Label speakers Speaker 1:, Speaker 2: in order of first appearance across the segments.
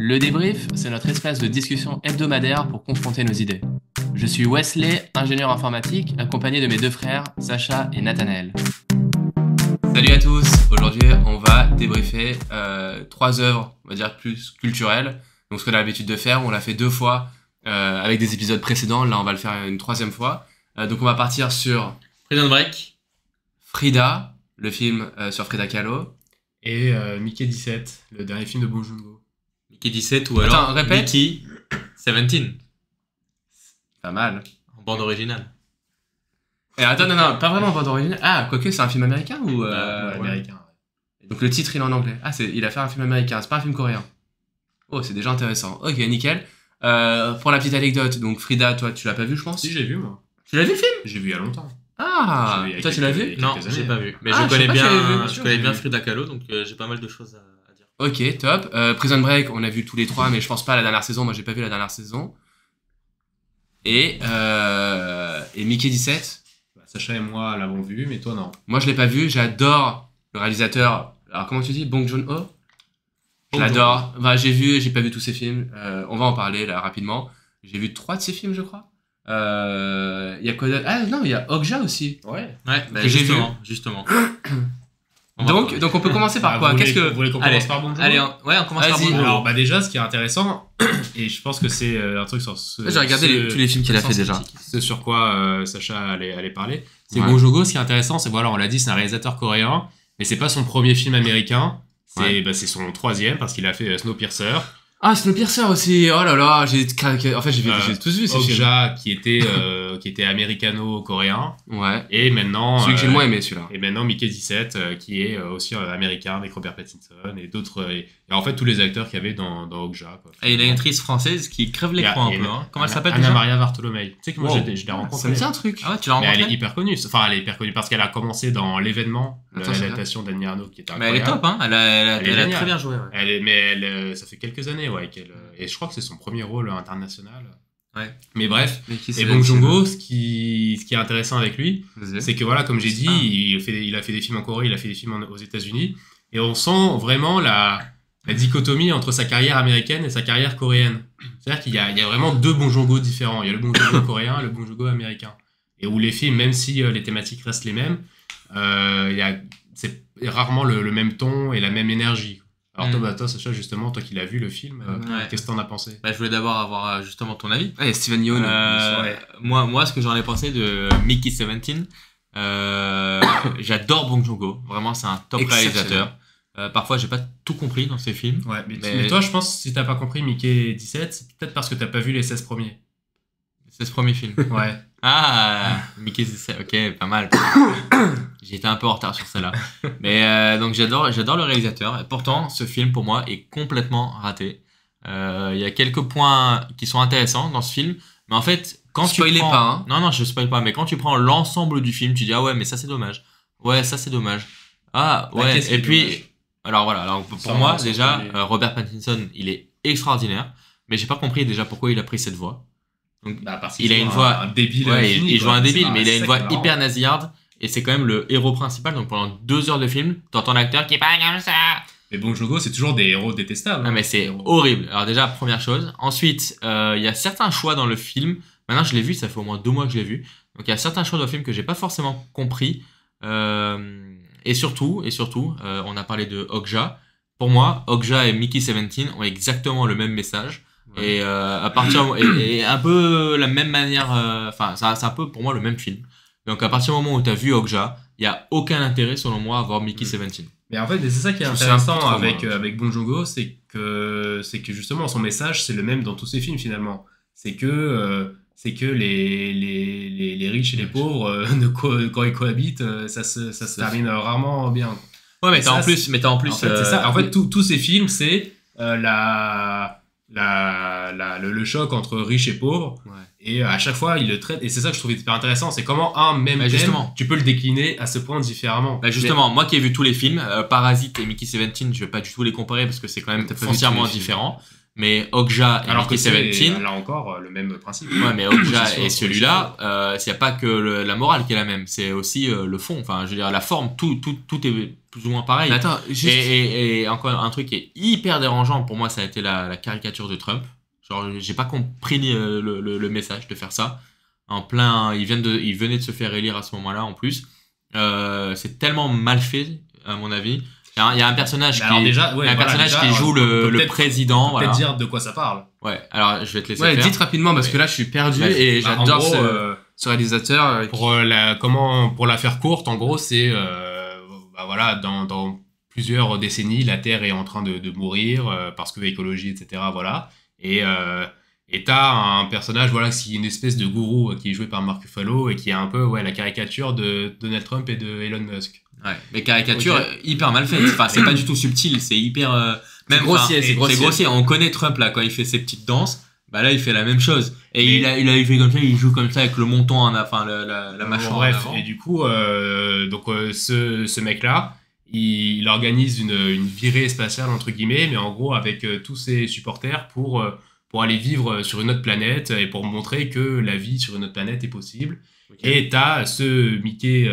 Speaker 1: Le débrief, c'est notre espace de discussion hebdomadaire pour confronter nos idées. Je suis Wesley, ingénieur informatique, accompagné de mes deux frères, Sacha et Nathanaël. Salut à tous, aujourd'hui on va débriefer 3 œuvres, on va dire plus culturelles. Donc ce qu'on a l'habitude de faire, on l'a fait 2 fois avec des épisodes précédents, là on va le faire une 3e fois. Donc on va partir sur
Speaker 2: Prison Break.
Speaker 1: Frida, le film sur Frida Kahlo.
Speaker 3: Et Mickey 17, le dernier film de Bong Joon-ho.
Speaker 2: Mickey 17 ou alors
Speaker 1: Attends, répète.
Speaker 2: Mickey 17.
Speaker 1: Pas mal.
Speaker 2: En bande originale.
Speaker 1: Et attends, non, pas vraiment en bande originale. Ah, quoique c'est un film américain ou
Speaker 3: Ouais, américain. Ouais.
Speaker 1: Donc le titre il est en anglais. Ah, il a fait un film américain, c'est pas un film coréen. Oh, c'est déjà intéressant. Ok, nickel. Pour la petite anecdote, donc Frida, toi tu l'as pas vu je pense?
Speaker 3: Si, j'ai vu moi.
Speaker 1: Tu l'as vu le film?
Speaker 3: J'ai vu il y a longtemps.
Speaker 1: Ah,
Speaker 3: J'ai vu il y a
Speaker 1: toi tu l'as vu?
Speaker 3: quelques
Speaker 2: Non,
Speaker 3: années.
Speaker 2: j'ai pas vu. Mais
Speaker 1: Ah,
Speaker 2: je
Speaker 1: je sais
Speaker 2: connais
Speaker 1: pas si j'avais vu,
Speaker 2: bien,
Speaker 1: bien
Speaker 2: je
Speaker 1: sûr,
Speaker 2: connais
Speaker 3: j'ai
Speaker 2: bien
Speaker 3: vu.
Speaker 2: Frida Kahlo, donc j'ai pas mal de choses à dire.
Speaker 1: Ok, top. Prison Break, on a vu tous les 3, mais je pense pas à la dernière saison. Moi j'ai pas vu la dernière saison. Et Mickey 17,
Speaker 3: Bah, Sacha et moi l'avons vu, mais toi non.
Speaker 1: moi je l'ai pas vu. J'adore le réalisateur. Alors comment tu dis? Bong Joon-ho? Je l'adore. Enfin, j'ai pas vu tous ses films. On va en parler là rapidement. J'ai vu 3 de ses films, je crois. Il y a quoi d'autre? Ah non, il y a Okja aussi.
Speaker 3: Ouais.
Speaker 2: Ouais, bah
Speaker 1: Que j'ai
Speaker 2: justement.
Speaker 1: Donc on peut commencer par quoi? Qu'est-ce que...
Speaker 3: Vous voulez qu'on
Speaker 2: Allez,
Speaker 3: commence par Bong Joon-ho?
Speaker 2: Allez, on commence par
Speaker 1: Vas-y.
Speaker 2: Bong Joon-ho.
Speaker 3: Alors bah déjà, ce qui est intéressant, et je pense que c'est un truc sur ce...
Speaker 1: J'ai regardé tous les films qu'il a fait déjà.
Speaker 3: Ce sur quoi Sacha allait parler. C'est
Speaker 1: Ouais.
Speaker 3: Bong Joon-ho, ce qui est intéressant, c'est voilà, on l'a dit, c'est un réalisateur coréen, mais c'est pas son premier film américain. C'est son 3e parce qu'il a fait Snowpiercer.
Speaker 1: Ah, Snowpiercer aussi. Oh là là, j'ai craqué. En fait, j'ai tous vu ces films.
Speaker 3: Okja qui était américano-coréen.
Speaker 1: Ouais.
Speaker 3: Et maintenant...
Speaker 1: Celui que j'ai le moins aimé, celui-là.
Speaker 3: Et maintenant Mickey 17 qui est aussi américain avec Robert Pattinson et d'autres... et en fait tous les acteurs qu'il y avait dans Okja. Quoi.
Speaker 2: Et il y a une actrice française qui crève l'écran un peu. Hein. Comment elle s'appelle
Speaker 3: Anna
Speaker 2: déjà?
Speaker 3: Maria Bartolomei. Tu sais que moi
Speaker 1: Wow.
Speaker 3: je l'ai rencontrée.
Speaker 1: Ça me dit un truc.
Speaker 2: Ah ouais, tu l'as
Speaker 3: Mais elle est
Speaker 2: rencontrée?
Speaker 3: hyper connue. Enfin, elle est hyper connue parce qu'elle a commencé dans L'événement,
Speaker 1: Attends, je
Speaker 3: l'adaptation d'Annie Arnaud qui est
Speaker 2: Mais elle
Speaker 3: incroyable.
Speaker 2: est top, hein. Elle a
Speaker 3: géniale.
Speaker 2: très bien joué. Ouais.
Speaker 3: Ça fait quelques années, ouais, et je crois que c'est son premier rôle international.
Speaker 2: Ouais.
Speaker 3: Mais bref,
Speaker 1: Mais qui
Speaker 3: et
Speaker 1: c'est,
Speaker 3: Bong
Speaker 1: c'est
Speaker 3: Joon-ho, ce qui est intéressant avec lui,
Speaker 1: Vas-y.
Speaker 3: c'est que voilà, comme j'ai dit,
Speaker 1: Ah.
Speaker 3: il a fait des films en Corée, il a fait des films aux États-Unis, et on sent vraiment la dichotomie entre sa carrière américaine et sa carrière coréenne. C'est-à-dire qu'il y a vraiment 2 Bong Joon-ho différents. Il y a le Bong Joon-ho coréen et le Bong Joon-ho américain. Et où les films, même si les thématiques restent les mêmes, c'est rarement le même ton et la même énergie. Alors toi, Sacha, justement, toi qui l'as vu le film,
Speaker 2: Ouais.
Speaker 3: qu'est-ce que t'en as pensé?
Speaker 2: Bah, je voulais d'abord avoir justement ton avis.
Speaker 1: Ah, il y a Steven Yeun.
Speaker 3: Ouais.
Speaker 2: Moi, ce que j'en ai pensé de Mickey 17, j'adore Bong Joon-ho. Vraiment, c'est un top
Speaker 1: Exceptionnel.
Speaker 2: réalisateur. Parfois, j'ai pas tout compris dans ses films.
Speaker 3: Ouais, mais toi, je pense, si t'as pas compris Mickey 17, c'est peut-être parce que t'as pas vu les 16 premiers.
Speaker 2: C'est ce premier film.
Speaker 3: Ouais.
Speaker 2: Ah, Mickey 17, ok, pas mal. J'ai été un peu en retard sur celle-là. Mais donc j'adore le réalisateur. Et pourtant, ce film pour moi est complètement raté. Il y a quelques points qui sont intéressants dans ce film, mais en fait, quand
Speaker 1: Spoilez
Speaker 2: tu prends...
Speaker 1: pas, hein.
Speaker 2: Non, je spoil pas. Mais quand tu prends l'ensemble du film, tu dis ah ouais, mais ça c'est dommage. Ouais, ça c'est dommage. Ah
Speaker 3: Bah,
Speaker 2: ouais.
Speaker 3: qu'est-ce qui
Speaker 2: Et
Speaker 3: est
Speaker 2: puis,
Speaker 3: dommage
Speaker 2: alors voilà. Alors pour
Speaker 3: Sans-
Speaker 2: moi
Speaker 3: sans
Speaker 2: déjà,
Speaker 3: spoiler.
Speaker 2: Robert Pattinson, il est extraordinaire. Mais j'ai pas compris déjà pourquoi il a pris cette voix. Donc
Speaker 3: Bah, parce
Speaker 2: il a
Speaker 3: joue
Speaker 2: une voix...
Speaker 3: un débile.
Speaker 2: Ouais,
Speaker 3: infini,
Speaker 2: il joue
Speaker 3: quoi.
Speaker 2: un débile,
Speaker 3: C'est
Speaker 2: mais il a
Speaker 3: ça
Speaker 2: une
Speaker 3: qui
Speaker 2: voix
Speaker 3: est marrant.
Speaker 2: hyper nasillarde. Et c'est quand même le héros principal. Donc pendant 2 heures de film, t'entends l'acteur qui parle comme ça.
Speaker 3: Mais Bong Joon-ho, c'est toujours des héros détestables.
Speaker 2: Non mais c'est horrible. Alors déjà, première chose. Ensuite, il y a certains choix dans le film. Maintenant, je l'ai vu, ça fait au moins 2 mois que je l'ai vu. Donc il y a certains choix dans le film que j'ai pas forcément compris. Et surtout, on a parlé de Okja. Pour moi, Okja et Mickey 17 ont exactement le même message.
Speaker 3: Ouais.
Speaker 2: Et à partir et un peu la même manière, enfin c'est un peu pour moi le même film. Donc à partir du moment où tu as vu Okja, il y a aucun intérêt selon moi à voir Mickey 17.
Speaker 3: Mais en fait, c'est ça qui est
Speaker 1: Je sais un peu
Speaker 3: intéressant
Speaker 1: trop,
Speaker 3: avec,
Speaker 1: moi.
Speaker 3: avec Bong Joon-ho, c'est que justement son message, c'est le même dans tous ses films finalement. C'est que les riches et les pauvres, quand ils cohabitent, ça se termine rarement bien.
Speaker 2: Ouais, mais
Speaker 3: Et
Speaker 2: t'as
Speaker 3: ça,
Speaker 2: en plus,
Speaker 3: En fait, c'est ça. En fait, tous ces films, c'est le choc entre riches et pauvres.
Speaker 2: Ouais.
Speaker 3: Et à chaque fois, il le traite. Et c'est ça que je trouve hyper intéressant. C'est comment un même
Speaker 2: Bah,
Speaker 3: thème,
Speaker 2: justement.
Speaker 3: tu peux le décliner à ce point différemment.
Speaker 2: Bah justement, moi qui ai vu tous les films, Parasite et Mickey 17, je vais pas du tout les comparer parce que c'est quand même
Speaker 1: T'as pas vu tous
Speaker 2: foncièrement
Speaker 1: les films.
Speaker 2: différent. Mais Okja et
Speaker 3: Alors que
Speaker 2: Mickey
Speaker 3: c'est,
Speaker 2: 17,
Speaker 3: là encore, le même principe.
Speaker 2: ouais, mais Okja
Speaker 3: Position,
Speaker 2: et celui-là, il n'y a pas que la morale qui est la même, c'est aussi le fond. Enfin, je veux dire, la forme, tout est plus ou moins pareil.
Speaker 1: Mais attends, juste.
Speaker 2: Et encore un truc qui est hyper dérangeant pour moi, ça a été la caricature de Trump. Genre, j'ai pas compris le message de faire ça. En plein, il venait de se faire élire à ce moment-là en plus. C'est tellement mal fait, à mon avis. Il y a un personnage
Speaker 3: Alors
Speaker 2: qui,
Speaker 3: déjà, ouais,
Speaker 2: un
Speaker 3: voilà,
Speaker 2: personnage
Speaker 3: déjà,
Speaker 2: qui joue
Speaker 3: on peut
Speaker 2: le
Speaker 3: peut-être-
Speaker 2: président.
Speaker 3: Peut-être
Speaker 2: Voilà.
Speaker 3: dire de quoi ça parle.
Speaker 2: Ouais, alors je vais te laisser
Speaker 1: Ouais,
Speaker 2: faire.
Speaker 1: dites rapidement parce que là je suis perdu et
Speaker 3: Bah, en
Speaker 1: j'adore
Speaker 3: gros,
Speaker 1: ce réalisateur.
Speaker 3: pour la faire courte, en gros, c'est bah voilà, dans plusieurs décennies, la Terre est en train de mourir parce que l'écologie, etc. Voilà. Et t'as un personnage voilà qui est une espèce de gourou qui est joué par Mark Ruffalo et qui est un peu la caricature de Donald Trump et de Elon Musk.
Speaker 2: Ouais, mais caricature
Speaker 3: Ok.
Speaker 2: hyper mal faite. Enfin, c'est pas du tout subtil, c'est hyper même
Speaker 1: grossier,
Speaker 2: enfin,
Speaker 1: c'est grossier.
Speaker 2: C'est grossier. On connaît Trump là quand il fait ses petites danses. Bah là, il fait la même chose. Et
Speaker 3: Mais-
Speaker 2: il fait comme ça, il joue comme ça avec le menton en enfin la mâchoire.
Speaker 3: Bon,
Speaker 2: en
Speaker 3: bref,
Speaker 2: avant.
Speaker 3: et du coup, ce mec-là, il organise une virée spatiale, entre guillemets, mais en gros avec tous ses supporters pour aller vivre sur une autre planète et pour montrer que la vie sur une autre planète est possible. Et t'as ce Mickey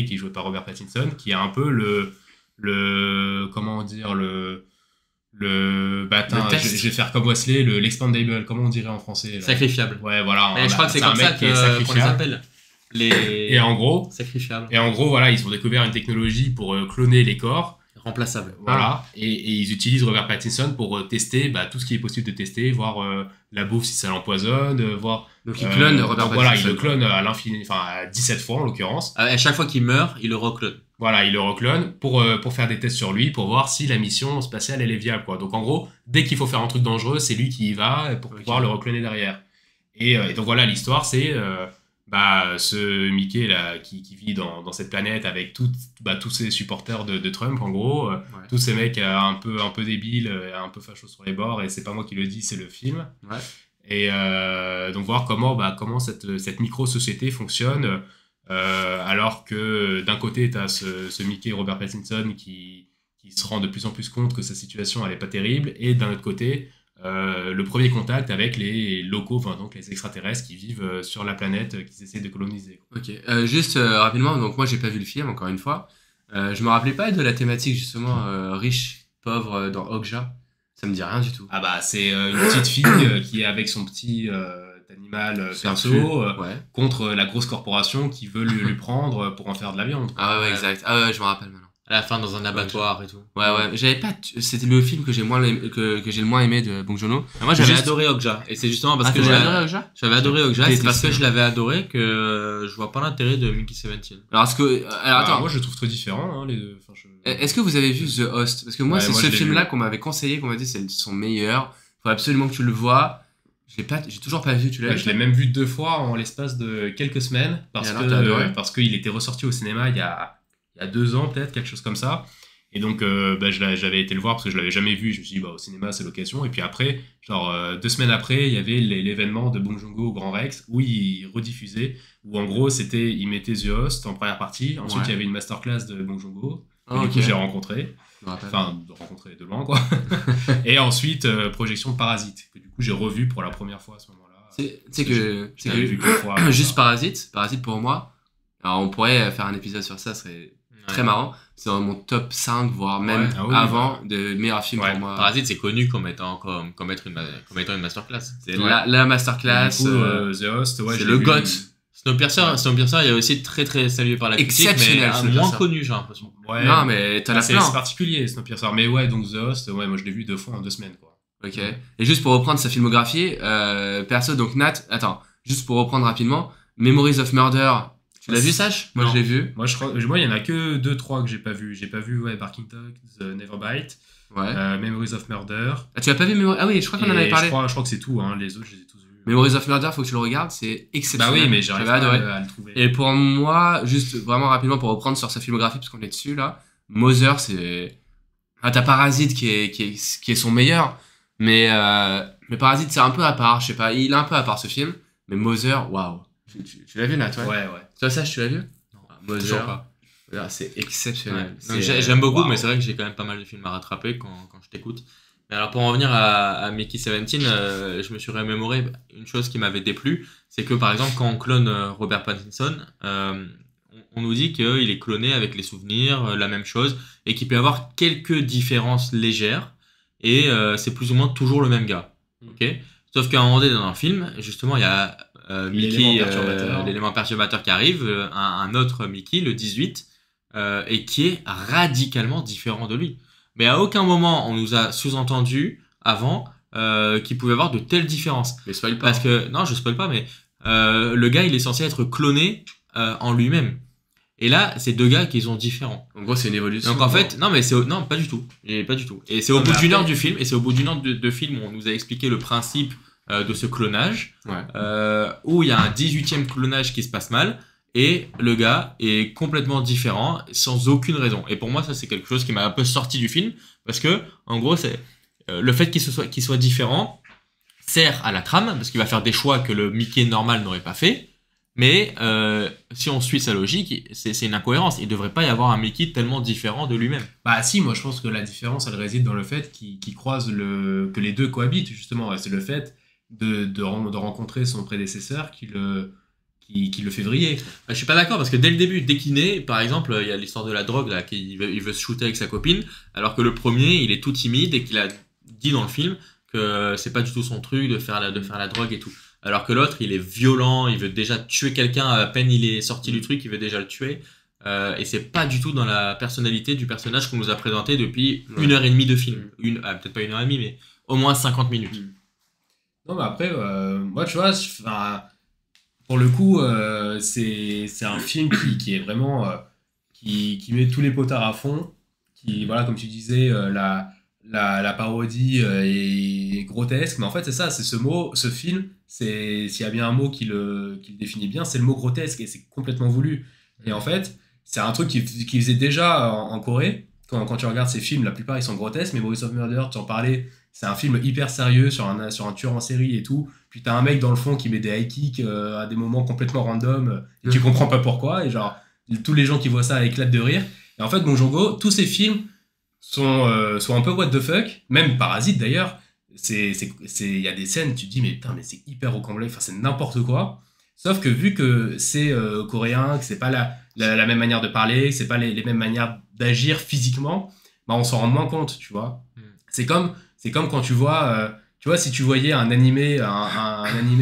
Speaker 3: qui est joué par Robert Pattinson, qui est un peu comment dire, attends,
Speaker 2: Le test.
Speaker 3: je vais faire comme Wesley, l'expandable, comment on dirait en français là
Speaker 2: Sacrifiable.
Speaker 3: Ouais, voilà.
Speaker 2: Et je crois que c'est
Speaker 3: un
Speaker 2: comme ça
Speaker 3: mec qui est
Speaker 2: qu'on les
Speaker 3: sacrifiable.
Speaker 2: appelle. Les
Speaker 3: Et en gros,
Speaker 2: sacrifiables.
Speaker 3: voilà, ils ont découvert une technologie pour cloner les corps.
Speaker 2: Remplaçables.
Speaker 3: Voilà. Et ils utilisent Robert Pattinson pour tester tout ce qui est possible de tester, voir la bouffe si ça l'empoisonne, voir.
Speaker 1: Donc il clone Robert
Speaker 3: donc voilà, il
Speaker 1: Pattinson.
Speaker 3: le clone à l'infini, enfin à 17 fois en l'occurrence.
Speaker 2: À chaque fois qu'il meurt, il le reclone.
Speaker 3: Voilà, il le reclone pour faire des tests sur lui, pour voir si la mission spatiale elle est viable, quoi. Donc en gros, dès qu'il faut faire un truc dangereux, c'est lui qui y va pour pouvoir le recloner derrière. Et donc voilà, l'histoire c'est ce Mickey là qui vit dans cette planète avec tous ses supporters de Trump en gros, tous ces mecs un peu débiles, un peu fachos sur les bords, et c'est pas moi qui le dis, c'est le film.
Speaker 1: Ouais.
Speaker 3: Et donc voir comment cette micro-société fonctionne, alors que d'un côté t'as ce Mickey Robert Pattinson qui se rend de plus en plus compte que sa situation elle est pas terrible, et d'un autre côté le premier contact avec les locaux, enfin donc les extraterrestres qui vivent sur la planète qu'ils essaient de coloniser.
Speaker 1: Ok, juste rapidement, donc moi j'ai pas vu le film encore une fois. Je me rappelais pas de la thématique justement riche, pauvre dans Okja. Ça me dit rien du tout.
Speaker 3: Ah bah c'est une petite fille qui est avec son petit animal perso
Speaker 1: Ouais.
Speaker 3: contre la grosse corporation qui veut lui prendre pour en faire de la viande.
Speaker 1: Ah ouais, exact. Ah ouais, je me rappelle maintenant.
Speaker 2: À la fin, dans un abattoir et tout.
Speaker 1: Ouais, j'avais pas. C'était le film que j'ai le moins aimé de Bong Joon-ho.
Speaker 2: Moi, j'avais
Speaker 1: Juste-
Speaker 2: adoré Okja. Et c'est justement parce
Speaker 1: Ah,
Speaker 2: que
Speaker 1: t'avais adoré Okja ?
Speaker 2: j'avais adoré Okja.
Speaker 1: J'ai
Speaker 2: C'est parce que
Speaker 1: détesté.
Speaker 2: je l'avais adoré que je vois pas l'intérêt de Mickey 17.
Speaker 1: Alors attends.
Speaker 3: Moi je le trouve très différent les deux. Enfin,
Speaker 1: Est-ce que vous avez vu The Host ? Parce que moi
Speaker 3: Ouais,
Speaker 1: c'est
Speaker 3: moi,
Speaker 1: ce
Speaker 3: je l'ai
Speaker 1: film-là
Speaker 3: vu.
Speaker 1: qu'on m'avait conseillé, qu'on m'a dit c'est son meilleur. Faut absolument que tu le vois. J'ai toujours pas vu. Tu l'as
Speaker 3: Ouais,
Speaker 1: vu ?
Speaker 3: je l'ai même vu 2 fois en l'espace de quelques semaines
Speaker 1: Et alors, t'as adoré
Speaker 3: parce qu'il était ressorti au cinéma il y a 2 ans peut-être, quelque chose comme ça. Et donc j'avais été le voir parce que je l'avais jamais vu. Je me suis dit au cinéma c'est l'occasion. Et puis après, 2 semaines après, il y avait l'événement de Bong Joon-ho au Grand Rex où il rediffusait, où en gros il mettait The Host en première partie. Ensuite
Speaker 1: Ouais.
Speaker 3: il y avait une masterclass de Bong Joon-ho que
Speaker 1: Ah,
Speaker 3: du
Speaker 1: ok.
Speaker 3: coup j'ai rencontré.
Speaker 1: Je me rappelle.
Speaker 3: Enfin, de rencontrer de loin, quoi. Et ensuite, projection de Parasite, que du coup j'ai revu pour la première fois à ce moment-là.
Speaker 1: C'est que
Speaker 3: Je l'avais vu qu'une fois.
Speaker 1: juste Parasite pour moi. Alors on pourrait faire un épisode sur ça, ce serait très marrant. C'est dans mon top 5, voire même
Speaker 3: Ouais, ah oui,
Speaker 1: avant de meilleurs films
Speaker 3: Ouais.
Speaker 1: pour moi.
Speaker 2: Parasite, c'est connu comme étant une masterclass.
Speaker 1: C'est
Speaker 3: Ouais.
Speaker 1: la masterclass.
Speaker 3: Du coup, The Host, ouais,
Speaker 1: c'est
Speaker 3: je
Speaker 1: le
Speaker 3: l'ai vu.
Speaker 1: GOAT.
Speaker 2: Snowpiercer, il est aussi très très salué par la critique, mais
Speaker 1: Exceptionnel, Snowpiercer.
Speaker 2: moins connu, j'ai l'impression.
Speaker 3: Ouais.
Speaker 1: Non, mais t'en as
Speaker 3: c'est
Speaker 1: plein.
Speaker 3: particulier, Snowpiercer. Mais ouais, donc The Host, ouais, moi je l'ai vu 2 fois en 2 semaines, quoi.
Speaker 1: Ok. Et juste pour reprendre sa filmographie, perso, donc Nat, attends, juste pour reprendre rapidement, Memories of Murder, tu l'as vu, Sach ? Moi
Speaker 3: Non.
Speaker 1: je l'ai vu.
Speaker 3: Moi, il y en a que 2-3 que j'ai pas vu. J'ai pas vu, Barking Dog, The Never Bite,
Speaker 1: Ouais.
Speaker 3: Memories of Murder.
Speaker 1: Ah, tu as pas vu Memories ? Ah oui, je crois qu'on en
Speaker 3: Et
Speaker 1: avait parlé.
Speaker 3: Je crois que c'est tout, hein. Les autres, je les ai tous vus.
Speaker 1: Memories of Murder, faut que tu le regardes, c'est
Speaker 3: Bah
Speaker 1: exceptionnel.
Speaker 3: oui, mais j'arrive
Speaker 1: J'avais
Speaker 3: pas
Speaker 1: adoré.
Speaker 3: à le trouver.
Speaker 1: Et pour moi, juste vraiment rapidement pour reprendre sur sa filmographie, parce qu'on est dessus là, Mother, c'est. Ah, t'as Parasite qui est son meilleur, mais Parasite c'est un peu à part, je sais pas, il est un peu à part ce film, mais Mother, waouh. Tu l'as vu Nat, ouais.
Speaker 3: Ouais.
Speaker 1: Toi, Sach, tu l'as vu ?
Speaker 2: Non,
Speaker 1: Mother,
Speaker 2: toujours pas.
Speaker 1: c'est exceptionnel.
Speaker 2: Donc,
Speaker 1: C'est-
Speaker 2: j'aime beaucoup,
Speaker 1: waouh.
Speaker 2: mais c'est vrai que j'ai quand même pas mal de films à rattraper quand je t'écoute. Mais alors pour en revenir à Mickey 17, je me suis remémoré une chose qui m'avait déplu, c'est que par exemple quand on clone Robert Pattinson, on nous dit qu'il est cloné avec les souvenirs, la même chose, et qu'il peut y avoir quelques différences légères, et c'est plus ou moins toujours le même gars. Ok. Sauf qu'à un moment donné dans le film, justement, il y a Mickey, l'élément perturbateur qui arrive, un autre Mickey, le 18, et qui est radicalement différent de lui. Mais à aucun moment on nous a sous-entendu avant qu'il pouvait y avoir de telles différences.
Speaker 1: Mais spoil pas.
Speaker 2: Parce que, non, je spoil pas, mais le gars il est censé être cloné en lui-même. Et là, c'est deux gars qui sont différents.
Speaker 1: En gros, c'est une évolution.
Speaker 2: Donc en fait, non, mais non, pas du tout. Pas du tout. Et c'est au bout d'une heure du film, et c'est au bout d'une heure de film où on nous a expliqué le principe de ce clonage, où il y a un 18e clonage qui se passe mal, et le gars est complètement différent, sans aucune raison. Et pour moi, ça, c'est quelque chose qui m'a un peu sorti du film, parce que, en gros, c'est le fait qu'il soit différent sert à la trame, parce qu'il va faire des choix que le Mickey normal n'aurait pas fait. Mais si on suit sa logique, c'est une incohérence. Il ne devrait pas y avoir un Mickey tellement différent de lui-même.
Speaker 3: Bah si, moi je pense que la différence, elle réside dans le fait qu'ils croisent que les deux cohabitent, justement. C'est le fait de rencontrer son prédécesseur qui le fait vriller.
Speaker 2: Je suis pas d'accord, parce que dès le début, dès qu'il naît, par exemple, il y a l'histoire de la drogue, là, il veut se shooter avec sa copine, alors que le premier, il est tout timide et qu'il a dit dans le film que c'est pas du tout son truc de faire la drogue et tout. Alors que l'autre, il est violent, il veut déjà tuer quelqu'un à peine il est sorti du truc, il veut déjà le tuer. Et c'est pas du tout dans la personnalité du personnage qu'on nous a présenté depuis 1h30 de film. Peut-être pas 1h30, mais au moins 50 minutes.
Speaker 3: Non, mais après, moi, tu vois, pour le coup, c'est un film qui est vraiment... qui met tous les potards à fond, qui, voilà, comme tu disais, la parodie est grotesque, mais en fait c'est ça, c'est ce film, s'il y a bien un mot qui le définit bien, c'est le mot grotesque, et c'est complètement voulu. Et en fait, c'est un truc qui faisait déjà en Corée, quand tu regardes ces films, la plupart ils sont grotesques, mais Boys of Murder, tu en parlais, c'est un film hyper sérieux sur un tueur en série et tout, puis t'as un mec dans le fond qui met des high kicks à des moments complètement random, et tu comprends pas pourquoi, et genre, tous les gens qui voient ça éclatent de rire. Et en fait, Bong Joon-ho, tous ces films sont un peu what the fuck, même Parasite d'ailleurs, il y a des scènes, tu te dis mais putain, mais c'est hyper rocambolesque, enfin c'est n'importe quoi, sauf que vu que c'est coréen, que c'est pas la même manière de parler, que c'est pas les mêmes manières d'agir physiquement, bah on s'en rend moins compte, tu vois. C'est comme quand tu vois si tu voyais un animé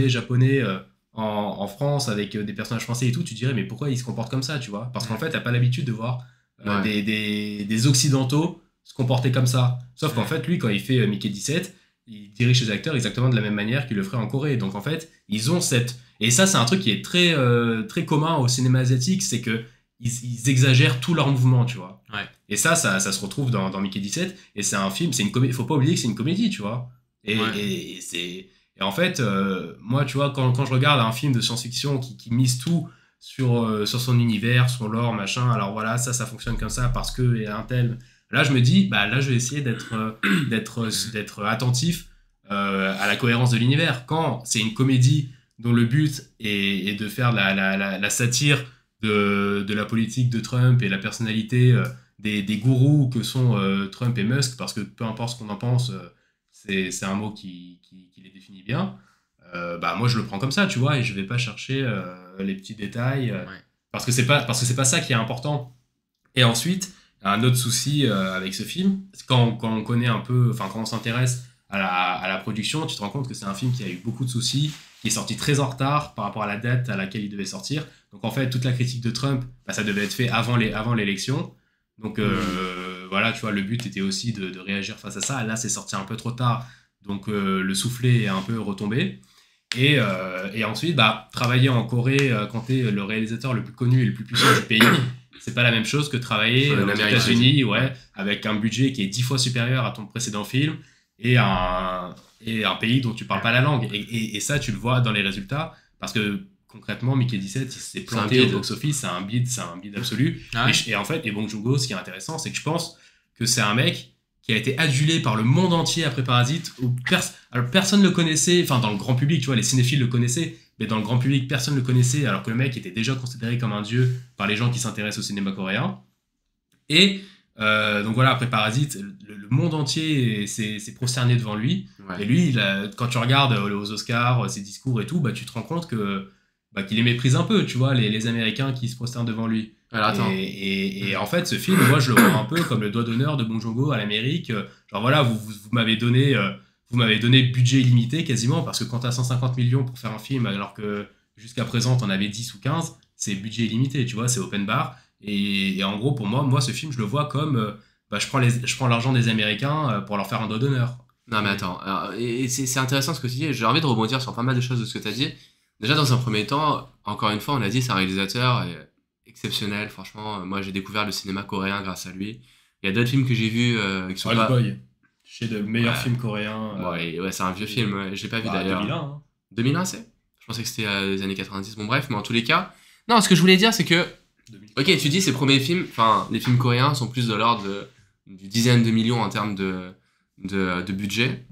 Speaker 3: japonais en France avec des personnages français et tout, tu dirais mais pourquoi ils se comportent comme ça, tu vois, parce qu'en fait t'as pas l'habitude de voir des occidentaux se comporter comme ça. Sauf qu'en fait, lui, quand il fait Mickey 17, il dirige ses acteurs exactement de la même manière qu'il le ferait en Corée. Donc en fait, ils ont cette... Et ça, c'est un truc qui est très, très commun au cinéma asiatique, c'est que ils exagèrent tous leurs mouvements, tu vois.
Speaker 2: Ouais.
Speaker 3: Et ça se retrouve dans Mickey 17, et c'est un film, c'est une comédie. Faut pas oublier que c'est une comédie, tu vois. Et en fait, moi, tu vois, quand je regarde un film de science-fiction qui mise tout sur son univers, son lore, machin, alors voilà, ça fonctionne comme ça parce que et un tel... Là, je me dis, bah là, je vais essayer d'être attentif à la cohérence de l'univers. Quand c'est une comédie dont le but est de faire la satire de la politique de Trump et la personnalité des gourous que sont Trump et Musk, parce que peu importe ce qu'on en pense, c'est un mot qui les définit bien. Bah moi, je le prends comme ça, tu vois, et je vais pas chercher les petits détails parce que c'est pas ça qui est important. Et ensuite, un autre souci avec ce film, quand on connaît un peu, enfin quand on s'intéresse à la production, tu te rends compte que c'est un film qui a eu beaucoup de soucis, qui est sorti très en retard par rapport à la date à laquelle il devait sortir. Donc en fait, toute la critique de Trump, bah, ça devait être fait avant l'élection. Donc voilà, tu vois, le but était aussi de réagir face à ça. Là, c'est sorti un peu trop tard, donc le soufflet est un peu retombé. Et ensuite, bah, travailler en Corée quand t'es le réalisateur le plus connu et le plus puissant du pays, c'est pas la même chose que travailler aux États-Unis, avec un budget qui est 10 fois supérieur à ton précédent film et un pays dont tu parles pas la langue. Et ça, tu le vois dans les résultats, parce que concrètement, Mickey 17, il s'est planté au box-office, c'est un bide absolu. Et en fait, Bong Joon-ho, ce qui est intéressant, c'est que je pense que c'est un mec qui a été adulé par le monde entier après Parasite, où alors personne ne le connaissait, enfin dans le grand public, tu vois, les cinéphiles le connaissaient, mais dans le grand public, personne ne le connaissait, alors que le mec était déjà considéré comme un dieu par les gens qui s'intéressent au cinéma coréen. Et Donc voilà, après Parasite, le monde entier s'est prosterné devant lui.
Speaker 1: Ouais.
Speaker 3: Et lui, quand tu regardes aux Oscars, ses discours et tout, bah, tu te rends compte qu'il les méprise un peu, tu vois, les Américains qui se prosternent devant lui.
Speaker 1: Alors attends.
Speaker 3: Et en fait, ce film, moi, je le vois un peu comme le doigt d'honneur de Bong Joon-ho à l'Amérique. Genre voilà, vous m'avez donné budget illimité quasiment, parce que quand t'as 150 millions pour faire un film, alors que jusqu'à présent, t'en avais 10 ou 15, c'est budget illimité, tu vois, c'est open bar. Et en gros, pour moi, ce film, je le vois comme je prends l'argent des Américains pour leur faire un doigt d'honneur.
Speaker 1: Non mais attends, alors, et c'est intéressant ce que tu dis, j'ai envie de rebondir sur pas mal de choses de ce que tu as dit. Déjà dans un premier temps, encore une fois on a dit c'est un réalisateur exceptionnel, franchement, moi j'ai découvert le cinéma coréen grâce à lui. Il y a d'autres films que j'ai vus qui sont
Speaker 3: Old
Speaker 1: pas...
Speaker 3: Boy, chez de meilleurs
Speaker 1: Ouais.
Speaker 3: films coréens.
Speaker 1: Bon, ouais, c'est un vieux film, ouais, je l'ai pas vu d'ailleurs.
Speaker 3: 2001, hein.
Speaker 1: 2001 c'est? Je pensais que c'était les années 90, bon bref, mais en tous les cas... Non, ce que je voulais dire c'est que...
Speaker 3: 2003.
Speaker 1: Ok, tu dis ces premiers films, enfin les films coréens sont plus de l'ordre du dizaine de millions en termes de budget.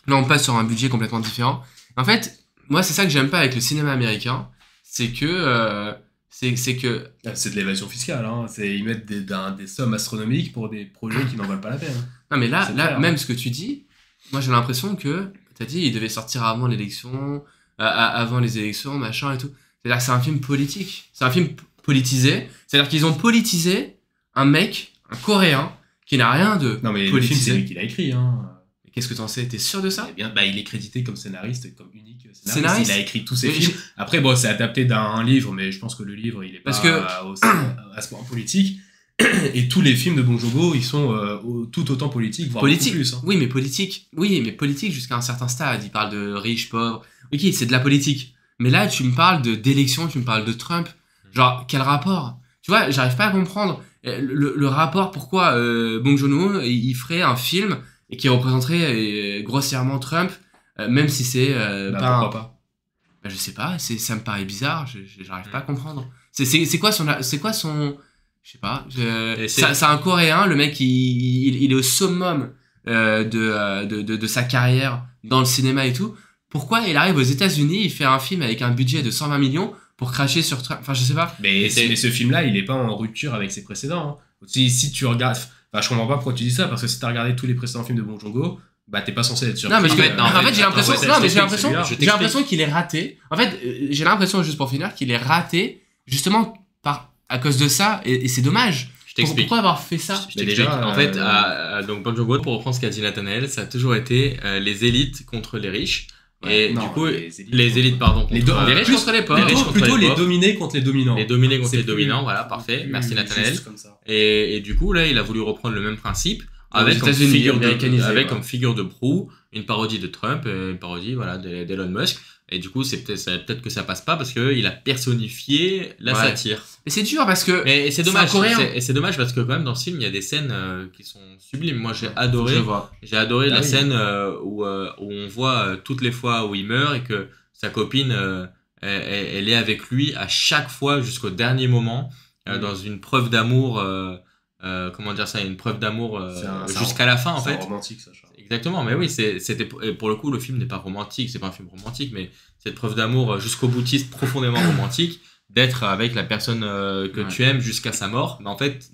Speaker 1: Là, on passe sur un budget complètement différent. En fait, moi, c'est ça que j'aime pas avec le cinéma américain, c'est que c'est que
Speaker 3: C'est de l'évasion fiscale, hein. Ils mettent des sommes astronomiques pour des projets qui n'en valent pas la peine.
Speaker 1: non mais là
Speaker 3: C'est clair,
Speaker 1: même
Speaker 3: hein.
Speaker 1: ce que tu dis, moi j'ai l'impression que t'as dit il devait sortir avant l'élection, avant les élections, machin et tout. C'est-à-dire que c'est un film politique, c'est un film politisé. C'est-à-dire qu'ils ont politisé un mec, un Coréen qui n'a rien de
Speaker 3: Non, mais le film,
Speaker 1: politisé.
Speaker 3: c'est lui qui l'a écrit, hein.
Speaker 1: Qu'est-ce que t'en sais? T'es sûr de ça?
Speaker 3: Eh bien, il est crédité comme scénariste, comme unique scénariste.
Speaker 1: Scénariste.
Speaker 3: Il a écrit tous ses
Speaker 1: Oui,
Speaker 3: films. Après, bon, c'est adapté d'un livre, mais je pense que le livre, il est pas
Speaker 1: Parce que-
Speaker 3: à ce point politique. Et tous les films de Bong Joon-ho, ils sont tout autant politiques, voire
Speaker 1: Politique.
Speaker 3: beaucoup plus. Hein.
Speaker 1: Oui, mais politique jusqu'à un certain stade. Il parle de riches, pauvres. Ok, c'est de la politique. Mais là, tu me parles d'élections, tu me parles de Trump. Genre, quel rapport? Tu vois, j'arrive pas à comprendre le rapport. Pourquoi Bong Joon-ho, il ferait un film et qui représenterait grossièrement Trump, même si c'est pas
Speaker 3: Pourquoi pas.
Speaker 1: Bah, je sais pas, ça me paraît bizarre, j'arrive pas à comprendre. C'est quoi son, je sais pas,
Speaker 2: Et
Speaker 1: c'est un Coréen, le mec il est au summum de sa carrière dans le cinéma et tout. Pourquoi il arrive aux États-Unis, il fait un film avec un budget de 120 millions pour cracher sur Trump, enfin je sais pas.
Speaker 3: Mais ce film-là, il est pas en rupture avec ses précédents. Hein. Si tu regardes... Enfin, je comprends pas pourquoi tu dis ça, parce que si t'as regardé tous les précédents films de Bong Joon-ho, bah t'es pas censé être surpris.
Speaker 1: Non mais
Speaker 2: En fait, non,
Speaker 1: en fait, j'ai l'impression,
Speaker 3: attends,
Speaker 1: non mais
Speaker 3: je
Speaker 1: j'ai l'impression,
Speaker 3: t'explique,
Speaker 1: j'ai l'impression qu'il est raté. En fait, j'ai l'impression juste pour finir qu'il est raté justement à cause de ça et c'est dommage.
Speaker 2: Je t'explique.
Speaker 1: Pourquoi avoir fait ça?
Speaker 2: Je
Speaker 3: Mais
Speaker 2: t'explique.
Speaker 3: déjà,
Speaker 2: En fait, donc Bong Joon-ho, pour reprendre ce qu'a dit Nathanaël, ça a toujours été les élites contre les riches.
Speaker 1: Ouais,
Speaker 2: Et
Speaker 3: non,
Speaker 2: du coup,
Speaker 3: les
Speaker 2: les élites, pardon,
Speaker 3: Les
Speaker 2: contre,
Speaker 3: deux-
Speaker 1: Les riches contre les pauvres.
Speaker 2: les riches contre
Speaker 3: Plutôt
Speaker 2: les
Speaker 3: les
Speaker 2: pauvres.
Speaker 3: dominés contre les dominants.
Speaker 2: les dominés contre
Speaker 3: C'est
Speaker 2: les
Speaker 3: plus-
Speaker 2: dominants, voilà, parfait. Merci Nathanaël.
Speaker 3: Juste comme ça.
Speaker 2: Et du coup, là, il a voulu reprendre le même principe
Speaker 1: Aux
Speaker 2: avec comme
Speaker 1: États-Unis,
Speaker 2: figure
Speaker 1: américanisé,
Speaker 2: avec
Speaker 1: quoi.
Speaker 2: comme figure de proue une parodie de Trump, une parodie voilà d'Elon Musk. Et du coup, peut-être que ça passe pas parce que il a personnifié la
Speaker 1: Ouais.
Speaker 2: satire.
Speaker 1: Mais c'est dur parce que
Speaker 2: Et c'est
Speaker 1: C'est
Speaker 2: dommage.
Speaker 1: un Coréen.
Speaker 2: Et c'est dommage parce que quand même dans ce film, il y a des scènes qui sont sublimes. Moi, j'ai
Speaker 1: je
Speaker 2: adoré.
Speaker 1: vois.
Speaker 2: J'ai adoré
Speaker 3: Ah
Speaker 2: la
Speaker 3: oui.
Speaker 2: scène où on voit toutes les fois où il meurt et que sa copine, elle est avec lui à chaque fois jusqu'au dernier moment, dans une preuve d'amour. Comment dire ça? Une preuve d'amour
Speaker 3: C'est
Speaker 2: jusqu'à la fin en
Speaker 3: C'est
Speaker 2: fait.
Speaker 3: romantique, ça, Charles.
Speaker 2: Exactement, mais oui, c'était et pour le coup, le film n'est pas romantique, c'est pas un film romantique, mais cette preuve d'amour jusqu'au boutiste, profondément romantique, d'être avec la personne que
Speaker 1: Ouais.
Speaker 2: tu aimes jusqu'à sa mort, mais en fait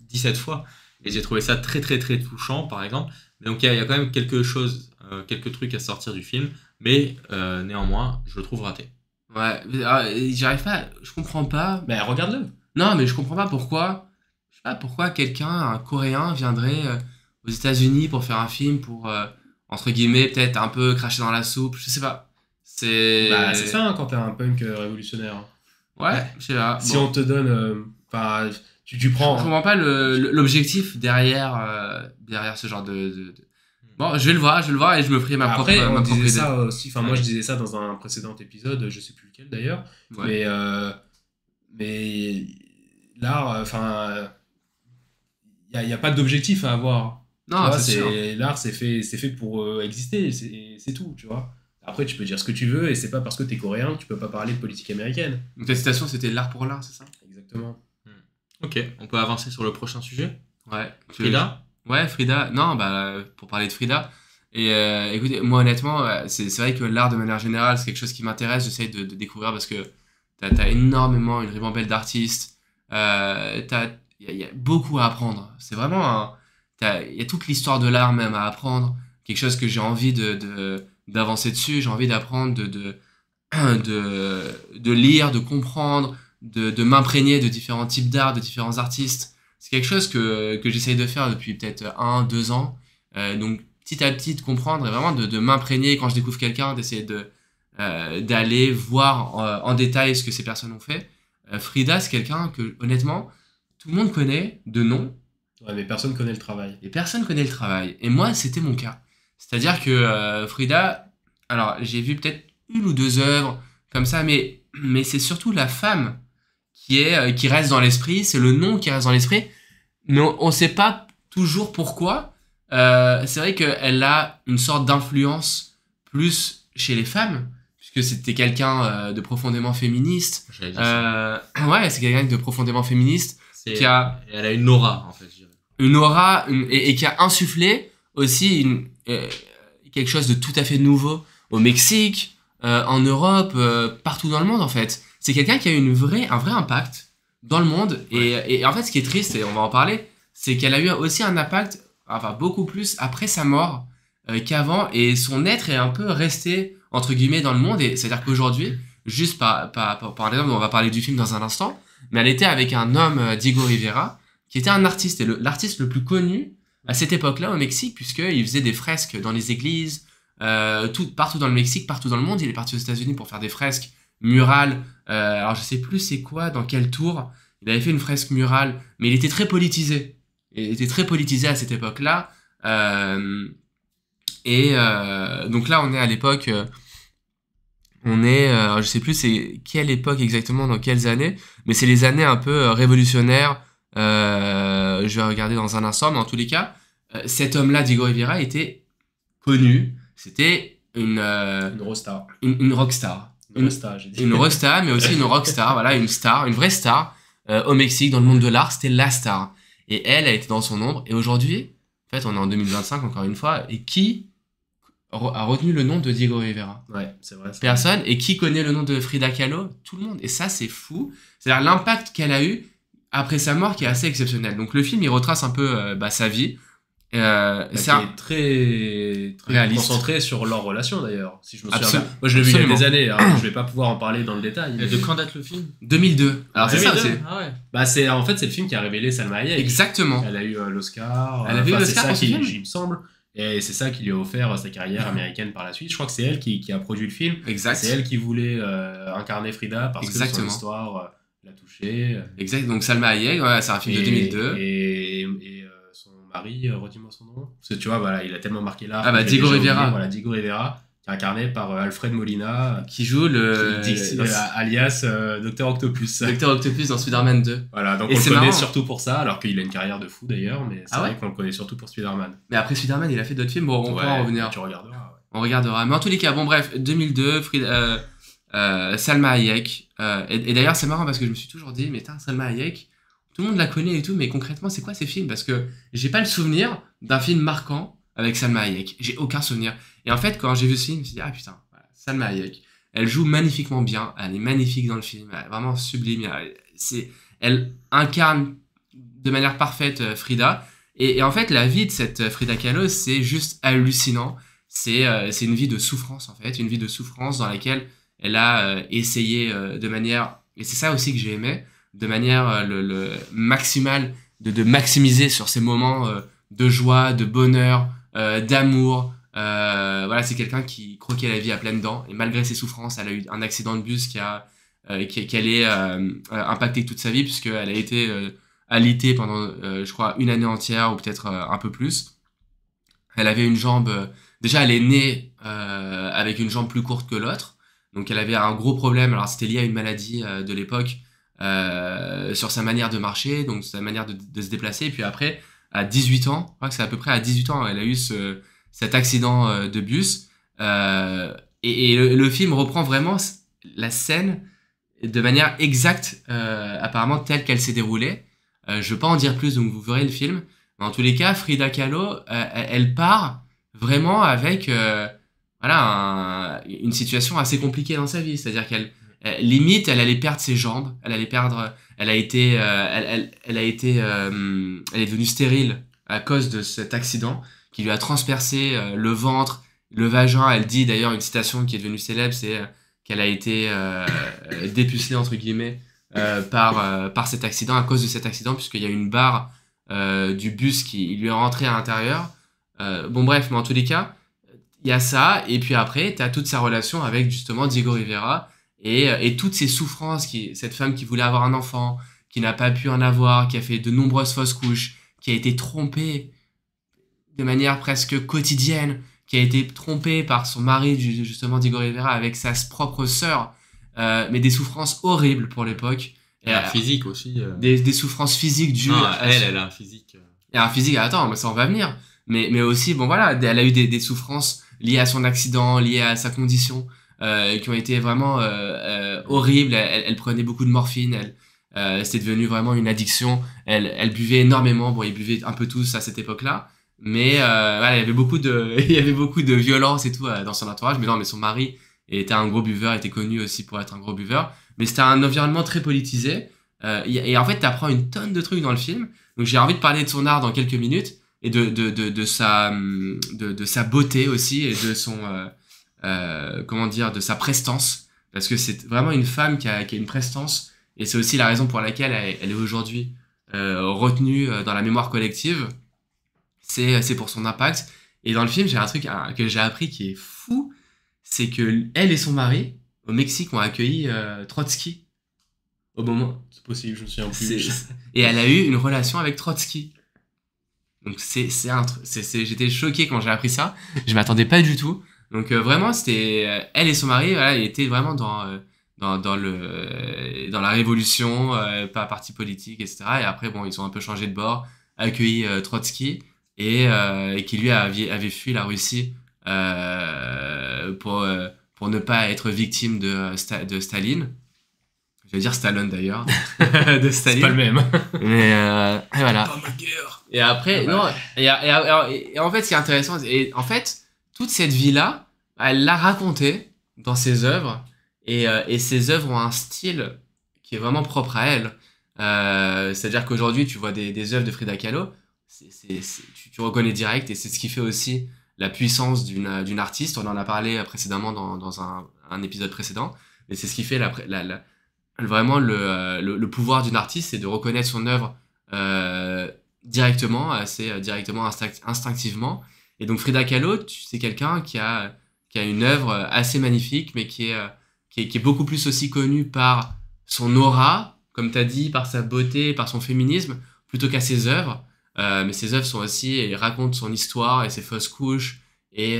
Speaker 2: 17 fois. Et j'ai trouvé ça très très très touchant, par exemple. Donc il y a quand même quelque chose, quelques trucs à sortir du film, mais néanmoins, je le trouve raté.
Speaker 1: Ouais, j'arrive pas, je comprends pas.
Speaker 3: Mais regarde-le.
Speaker 1: Non, mais je comprends pas pourquoi. Je sais pas pourquoi quelqu'un, un Coréen, viendrait aux États-Unis pour faire un film pour entre guillemets peut-être un peu cracher dans la soupe. Je sais pas. C'est.
Speaker 3: C'est ça, hein, quand t'es un punk révolutionnaire.
Speaker 1: Ouais, je sais pas.
Speaker 3: Si
Speaker 1: Bon.
Speaker 3: on te donne... Enfin, tu
Speaker 1: Je
Speaker 3: prends...
Speaker 1: comprends pas l'objectif derrière ce genre de. Bon, je vais le voir et je me ferai ma
Speaker 3: Après,
Speaker 1: propre
Speaker 3: on
Speaker 1: propre
Speaker 3: disait
Speaker 1: idée.
Speaker 3: ça aussi... Enfin, moi,
Speaker 1: Ouais.
Speaker 3: je disais ça dans un précédent épisode, je sais plus lequel, d'ailleurs.
Speaker 1: Ouais.
Speaker 3: Mais l'art, enfin... Il n'y a pas d'objectif à avoir. Tu
Speaker 1: Non,
Speaker 3: vois,
Speaker 1: c'est sûr.
Speaker 3: l'art, c'est fait pour exister, c'est tout, tu vois. Après, tu peux dire ce que tu veux, et c'est pas parce que t'es coréen que tu peux pas parler de politique américaine.
Speaker 1: Donc ta citation c'était l'art pour l'art, c'est ça?
Speaker 3: Exactement.
Speaker 2: Ok, on peut avancer sur le prochain sujet.
Speaker 1: Ouais.
Speaker 2: Frida.
Speaker 1: Ouais, Frida. Non, bah, pour parler de Frida. Et écoutez, moi honnêtement, c'est vrai que l'art de manière générale, c'est quelque chose qui m'intéresse. J'essaye de découvrir parce que t'as énormément une ribambelle d'artistes. T'as il y a beaucoup à apprendre. C'est vraiment il y a toute l'histoire de l'art même à apprendre. Quelque chose que j'ai envie d'avancer dessus. J'ai envie d'apprendre, de lire, de comprendre, de m'imprégner de différents types d'art, de différents artistes. C'est quelque chose que j'essaye de faire depuis peut-être 1, 2 ans. Donc, petit à petit, de comprendre et vraiment de m'imprégner quand je découvre quelqu'un, d'essayer d'aller voir en détail ce que ces personnes ont fait. Frida, c'est quelqu'un que, honnêtement, tout le monde connaît de nom.
Speaker 3: Ouais, mais personne connaît le travail.
Speaker 1: Et personne connaît le travail. Et moi, c'était mon cas. C'est-à-dire que Frida, alors j'ai vu peut-être 1 ou 2 œuvres comme ça, mais c'est surtout la femme qui reste dans l'esprit, c'est le nom qui reste dans l'esprit, mais on sait pas toujours pourquoi. C'est vrai qu'elle a une sorte d'influence plus chez les femmes, puisque c'était quelqu'un de profondément féministe.
Speaker 2: J'allais dire ça.
Speaker 1: Ouais, c'est quelqu'un de profondément féministe, qui a
Speaker 2: Elle a une aura, en fait, je dirais.
Speaker 1: une aura et qui a insufflé aussi quelque chose de tout à fait nouveau au Mexique, en Europe, partout dans le monde en fait. C'est quelqu'un qui a un vrai impact dans le monde. Et en fait, ce qui est triste, et on va en parler, c'est qu'elle a eu aussi un impact, enfin beaucoup plus après sa mort qu'avant. Et son être est un peu resté, entre guillemets, dans le monde. Et c'est-à-dire qu'aujourd'hui, juste par exemple, on va parler du film dans un instant, mais elle était avec un homme, Diego Rivera, qui était un artiste, et l'artiste le plus connu à cette époque-là au Mexique, puisqu'il faisait des fresques dans les églises, partout dans le Mexique, partout dans le monde. Il est parti aux États-Unis pour faire des fresques murales. Alors je sais plus c'est quoi, dans quel tour. Il avait fait une fresque murale, mais il était très politisé. Il était très politisé à cette époque-là. Donc là, on est à l'époque... je sais plus c'est quelle époque exactement, dans quelles années, mais c'est les années un peu révolutionnaires. Je vais regarder dans un instant, mais en tous les cas, cet homme-là, Diego Rivera, était connu. C'était une
Speaker 3: rockstar.
Speaker 1: Une rockstar.
Speaker 3: Une rockstar, j'ai dit.
Speaker 1: Une rockstar, mais aussi une rockstar, voilà, une star, une vraie star au Mexique, dans le monde de l'art, c'était la star. Et elle a été dans son ombre. Et aujourd'hui, en fait, on est en 2025 encore une fois, et qui a retenu le nom de Diego Rivera?
Speaker 3: Ouais, c'est vrai.
Speaker 1: Personne. Et qui connaît le nom de Frida Kahlo? Tout le monde. Et ça, c'est fou. C'est-à-dire l'impact qu'elle a eu après sa mort qui est assez exceptionnel. Donc le film, il retrace un peu sa vie.
Speaker 3: Qui est très
Speaker 1: réaliste,
Speaker 3: concentré sur leur relation d'ailleurs, si je me souviens
Speaker 1: Absolument.
Speaker 3: bien. Moi je l'ai vu il y a
Speaker 1: Absolument.
Speaker 3: des années, hein, je vais pas pouvoir en parler dans le détail.
Speaker 2: Et
Speaker 3: mais-
Speaker 2: de quand date le film?
Speaker 1: 2002. Alors c'est ça
Speaker 2: 2002.
Speaker 1: aussi.
Speaker 2: Ah ouais.
Speaker 3: Bah en fait c'est le film qui a révélé Salma Hayek.
Speaker 1: Exactement.
Speaker 3: Elle a eu l'Oscar.
Speaker 1: Elle a eu l'Oscar
Speaker 3: c'est ça
Speaker 1: pour ce film.
Speaker 3: il me semble. Et c'est ça qui lui a offert sa carrière américaine par la suite. Je crois que c'est elle qui a produit le film.
Speaker 1: Exact.
Speaker 3: C'est elle qui voulait incarner Frida parce que
Speaker 1: Exactement.
Speaker 3: son histoire l'a touchée.
Speaker 1: Exact. Donc Salma Hayek, ouais, c'est un film de 2002.
Speaker 3: Et son mari, redis-moi son nom. Parce que tu vois, voilà, il a tellement marqué là.
Speaker 1: Ah bah, Diego Rivera.
Speaker 3: Voilà, Diego Rivera, qui est incarné par Alfred Molina,
Speaker 1: Qui joue le
Speaker 3: alias Dr Octopus.
Speaker 1: Docteur Octopus dans Spider-Man 2.
Speaker 3: Voilà, donc
Speaker 1: Et
Speaker 3: on le
Speaker 1: c'est
Speaker 3: connaît
Speaker 1: marrant.
Speaker 3: surtout pour ça, alors qu'il a une carrière de fou d'ailleurs, mais c'est
Speaker 1: Ah ouais
Speaker 3: vrai qu'on le connaît surtout pour Spider-Man.
Speaker 1: Mais après Spider-Man, il a fait d'autres films. Bon, on peut en revenir.
Speaker 3: Tu regarderas. Ouais.
Speaker 1: On regardera. Mais en tous les cas, bon bref, 2002, Salma Hayek. Et d'ailleurs, c'est marrant parce que je me suis toujours dit, mais putain, Salma Hayek, tout le monde la connaît et tout, mais concrètement, c'est quoi ces films? Parce que j'ai pas le souvenir d'un film marquant avec Salma Hayek. J'ai aucun souvenir. Et en fait, quand j'ai vu ce film, je me suis dit, ah putain, voilà, Salma Hayek. Elle joue magnifiquement bien. Elle est magnifique dans le film. Elle est vraiment sublime. Elle incarne de manière parfaite Frida. Et en fait, la vie de cette Frida Kahlo, c'est juste hallucinant. C'est une vie de souffrance, en fait. Une vie de souffrance dans laquelle elle a essayé de manière... Et c'est ça aussi que j'ai aimé. De manière le maximale, de maximiser sur ces moments de joie, de bonheur, d'amour. Voilà, c'est quelqu'un qui croquait la vie à pleines dents. Et malgré ses souffrances, elle a eu un accident de bus qui allait impacter toute sa vie, puisqu'elle a été alitée pendant, je crois, 1 année entière, ou peut-être un peu plus. Elle avait une jambe... déjà, elle est née avec une jambe plus courte que l'autre. Donc, elle avait un gros problème. Alors, c'était lié à une maladie de l'époque, sur sa manière de marcher, donc sa manière de se déplacer. Et puis après, à 18 ans, je crois que c'est à peu près à 18 ans, elle a eu cet accident de bus. Et le film reprend vraiment la scène de manière exacte, apparemment telle qu'elle s'est déroulée. Je ne veux pas en dire plus, donc vous verrez le film. Mais en tous les cas, Frida Kahlo, elle part vraiment avec une situation assez compliquée dans sa vie. C'est-à-dire qu'elle limite, elle allait perdre ses jambes, elle allait perdre, elle a été, elle a été, elle est devenue stérile à cause de cet accident qui lui a transpercé le ventre, le vagin. Elle dit d'ailleurs une citation qui est devenue célèbre, c'est qu'elle a été dépucelée entre guillemets par cet accident, à cause de cet accident, puisqu'il y a une barre du bus qui lui est rentrée à l'intérieur. Bon bref, mais en tous les cas, il y a ça, et puis après, tu as toute sa relation avec justement Diego Rivera, et toutes ces souffrances, cette femme qui voulait avoir un enfant, qui n'a pas pu en avoir, qui a fait de nombreuses fausses couches, qui a été trompée de manière presque quotidienne, qui a été trompée par son mari, justement Diego Rivera, avec sa propre sœur, mais des souffrances horribles pour l'époque.
Speaker 2: Et un physique aussi.
Speaker 1: Des souffrances physiques dues
Speaker 2: Non,
Speaker 1: à...
Speaker 2: elle a un physique.
Speaker 1: Et un physique, attends, mais ça en va venir. Mais aussi, bon voilà, elle a eu des souffrances liées à son accident, liées à sa condition, qui ont été vraiment horribles. Elle prenait beaucoup de morphine, c'était devenu vraiment une addiction. Elle buvait énormément, bon, ils buvaient un peu tous à cette époque-là. Mais voilà, il y avait beaucoup de violence et tout dans son entourage. Mais non, mais son mari était un gros buveur, était connu aussi pour être un gros buveur. Mais c'était un environnement très politisé. Et en fait, t'apprends une tonne de trucs dans le film. Donc j'ai envie de parler de son art dans quelques minutes et de sa beauté aussi et de son comment dire, de sa prestance, parce que c'est vraiment une femme qui a une prestance, et c'est aussi la raison pour laquelle elle est aujourd'hui retenue dans la mémoire collective. C'est pour son impact. Et dans le film, j'ai un truc que j'ai appris qui est fou, c'est que elle et son mari au Mexique ont accueilli Trotsky au moment.
Speaker 3: C'est possible, je me souviens plus.
Speaker 1: Et elle a eu une relation avec Trotsky. Donc j'étais choqué quand j'ai appris ça. Je m'attendais pas du tout. Donc vraiment, c'était elle et son mari, voilà, ils étaient vraiment dans la révolution, pas parti politique, etc. Et après, bon, ils ont un peu changé de bord, accueilli Trotsky et qui lui avait fui la Russie pour ne pas être victime de Staline. Je vais dire Stallone d'ailleurs, de Staline.
Speaker 3: C'est pas le même.
Speaker 1: Mais et voilà.
Speaker 3: Pas ma guerre.
Speaker 1: Et après, non, et en fait, ce qui est intéressant, et en fait, toute cette vie-là, elle l'a racontée dans ses œuvres, et ses œuvres ont un style qui est vraiment propre à elle. C'est-à-dire qu'aujourd'hui, tu vois des œuvres de Frida Kahlo, tu reconnais direct, et c'est ce qui fait aussi la puissance d'une artiste. On en a parlé précédemment dans un épisode précédent, mais c'est ce qui fait vraiment le pouvoir d'une artiste, c'est de reconnaître son œuvre directement, instinctivement. Et donc Frida Kahlo, c'est quelqu'un qui a une œuvre assez magnifique, mais qui est beaucoup plus aussi connue par son aura, comme tu as dit, par sa beauté, par son féminisme, plutôt qu'à ses œuvres. Mais ses œuvres sont aussi, elles racontent son histoire et ses fausses couches, et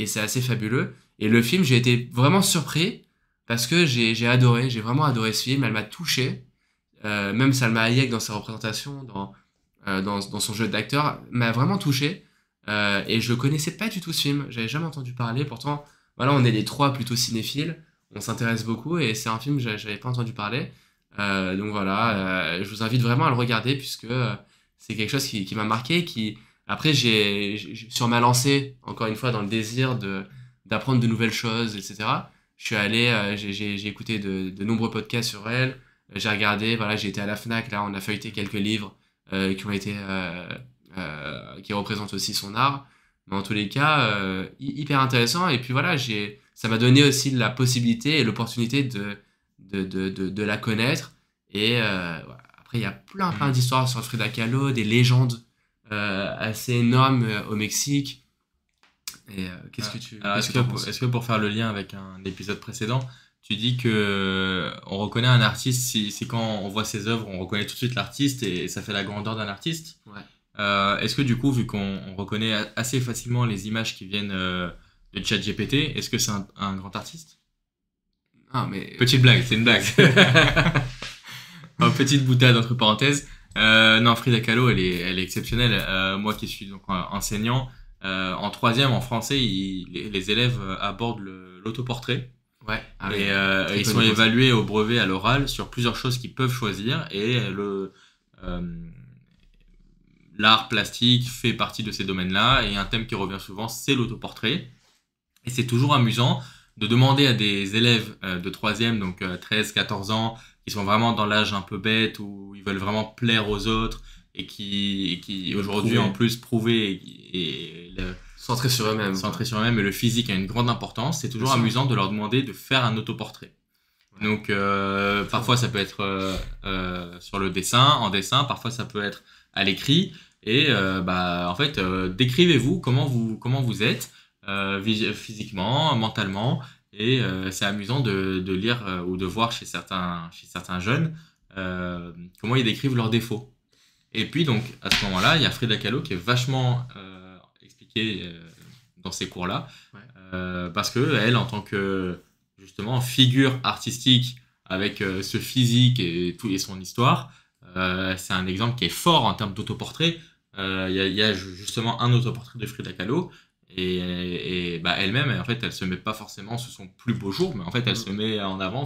Speaker 1: c'est assez fabuleux. Et le film, j'ai été vraiment surpris, parce que j'ai vraiment adoré ce film. Elle m'a touché. Même Salma Hayek dans sa représentation, dans son jeu d'acteur, m'a vraiment touché. Et je connaissais pas du tout ce film. J'avais jamais entendu parler. Pourtant, voilà, on est les trois plutôt cinéphiles. On s'intéresse beaucoup, et c'est un film que j'avais pas entendu parler. Donc voilà, je vous invite vraiment à le regarder, puisque c'est quelque chose qui m'a marqué. Après, sur ma lancée, encore une fois, dans le désir d'apprendre de nouvelles choses, etc. Je suis allé, j'ai écouté de nombreux podcasts sur elle. J'ai regardé, voilà, j'ai été à la Fnac, là, on a feuilleté quelques livres qui ont été, qui représentent aussi son art. Mais en tous les cas, hyper intéressant. Et puis voilà, ça m'a donné aussi la possibilité et l'opportunité de la connaître. Et voilà. Après, il y a plein d'histoires sur Frida Kahlo, des légendes assez énormes au Mexique. Et
Speaker 2: est-ce que pour faire le lien avec un épisode précédent, tu dis que on reconnaît un artiste, c'est quand on voit ses œuvres, on reconnaît tout de suite l'artiste, et ça fait la grandeur d'un artiste.
Speaker 1: Ouais.
Speaker 2: Est-ce que du coup, vu qu'on reconnaît assez facilement les images qui viennent de ChatGPT, est-ce que c'est un grand artiste?
Speaker 1: Ah, mais...
Speaker 2: Petite blague, c'est une blague. Petite boutade entre parenthèses. Non, Frida Kahlo, elle est exceptionnelle. Moi qui suis donc enseignant, en troisième en français, les élèves abordent l'autoportrait.
Speaker 1: Ouais.
Speaker 2: Et ils sont évalués au brevet, à l'oral, sur plusieurs choses qu'ils peuvent choisir, et l'art plastique fait partie de ces domaines-là, et un thème qui revient souvent, c'est l'autoportrait. Et c'est toujours amusant de demander à des élèves de 3e, donc 13-14 ans, qui sont vraiment dans l'âge un peu bête, où ils veulent vraiment plaire aux autres, et qui aujourd'hui en plus prouver
Speaker 1: Centré sur eux-mêmes.
Speaker 2: Centré sur eux-mêmes, et le physique a une grande importance. C'est toujours amusant de leur demander de faire un autoportrait. Ouais. Donc parfois ça peut être sur le dessin, en dessin, parfois ça peut être à l'écrit. Et en fait, décrivez-vous comment vous êtes physiquement, mentalement. Et c'est amusant de lire ou de voir chez certains jeunes comment ils décrivent leurs défauts. Et puis donc à ce moment-là, il y a Frida Kahlo qui est vachement expliquée dans ces cours-là, parce que elle, en tant que justement figure artistique avec ce physique et son histoire, c'est un exemple qui est fort en termes d'autoportrait. Il y a justement un autoportrait de Frida Kahlo. Et elle-même, en fait, elle se met pas forcément sur son plus beau jour, mais en fait, elle se met en avant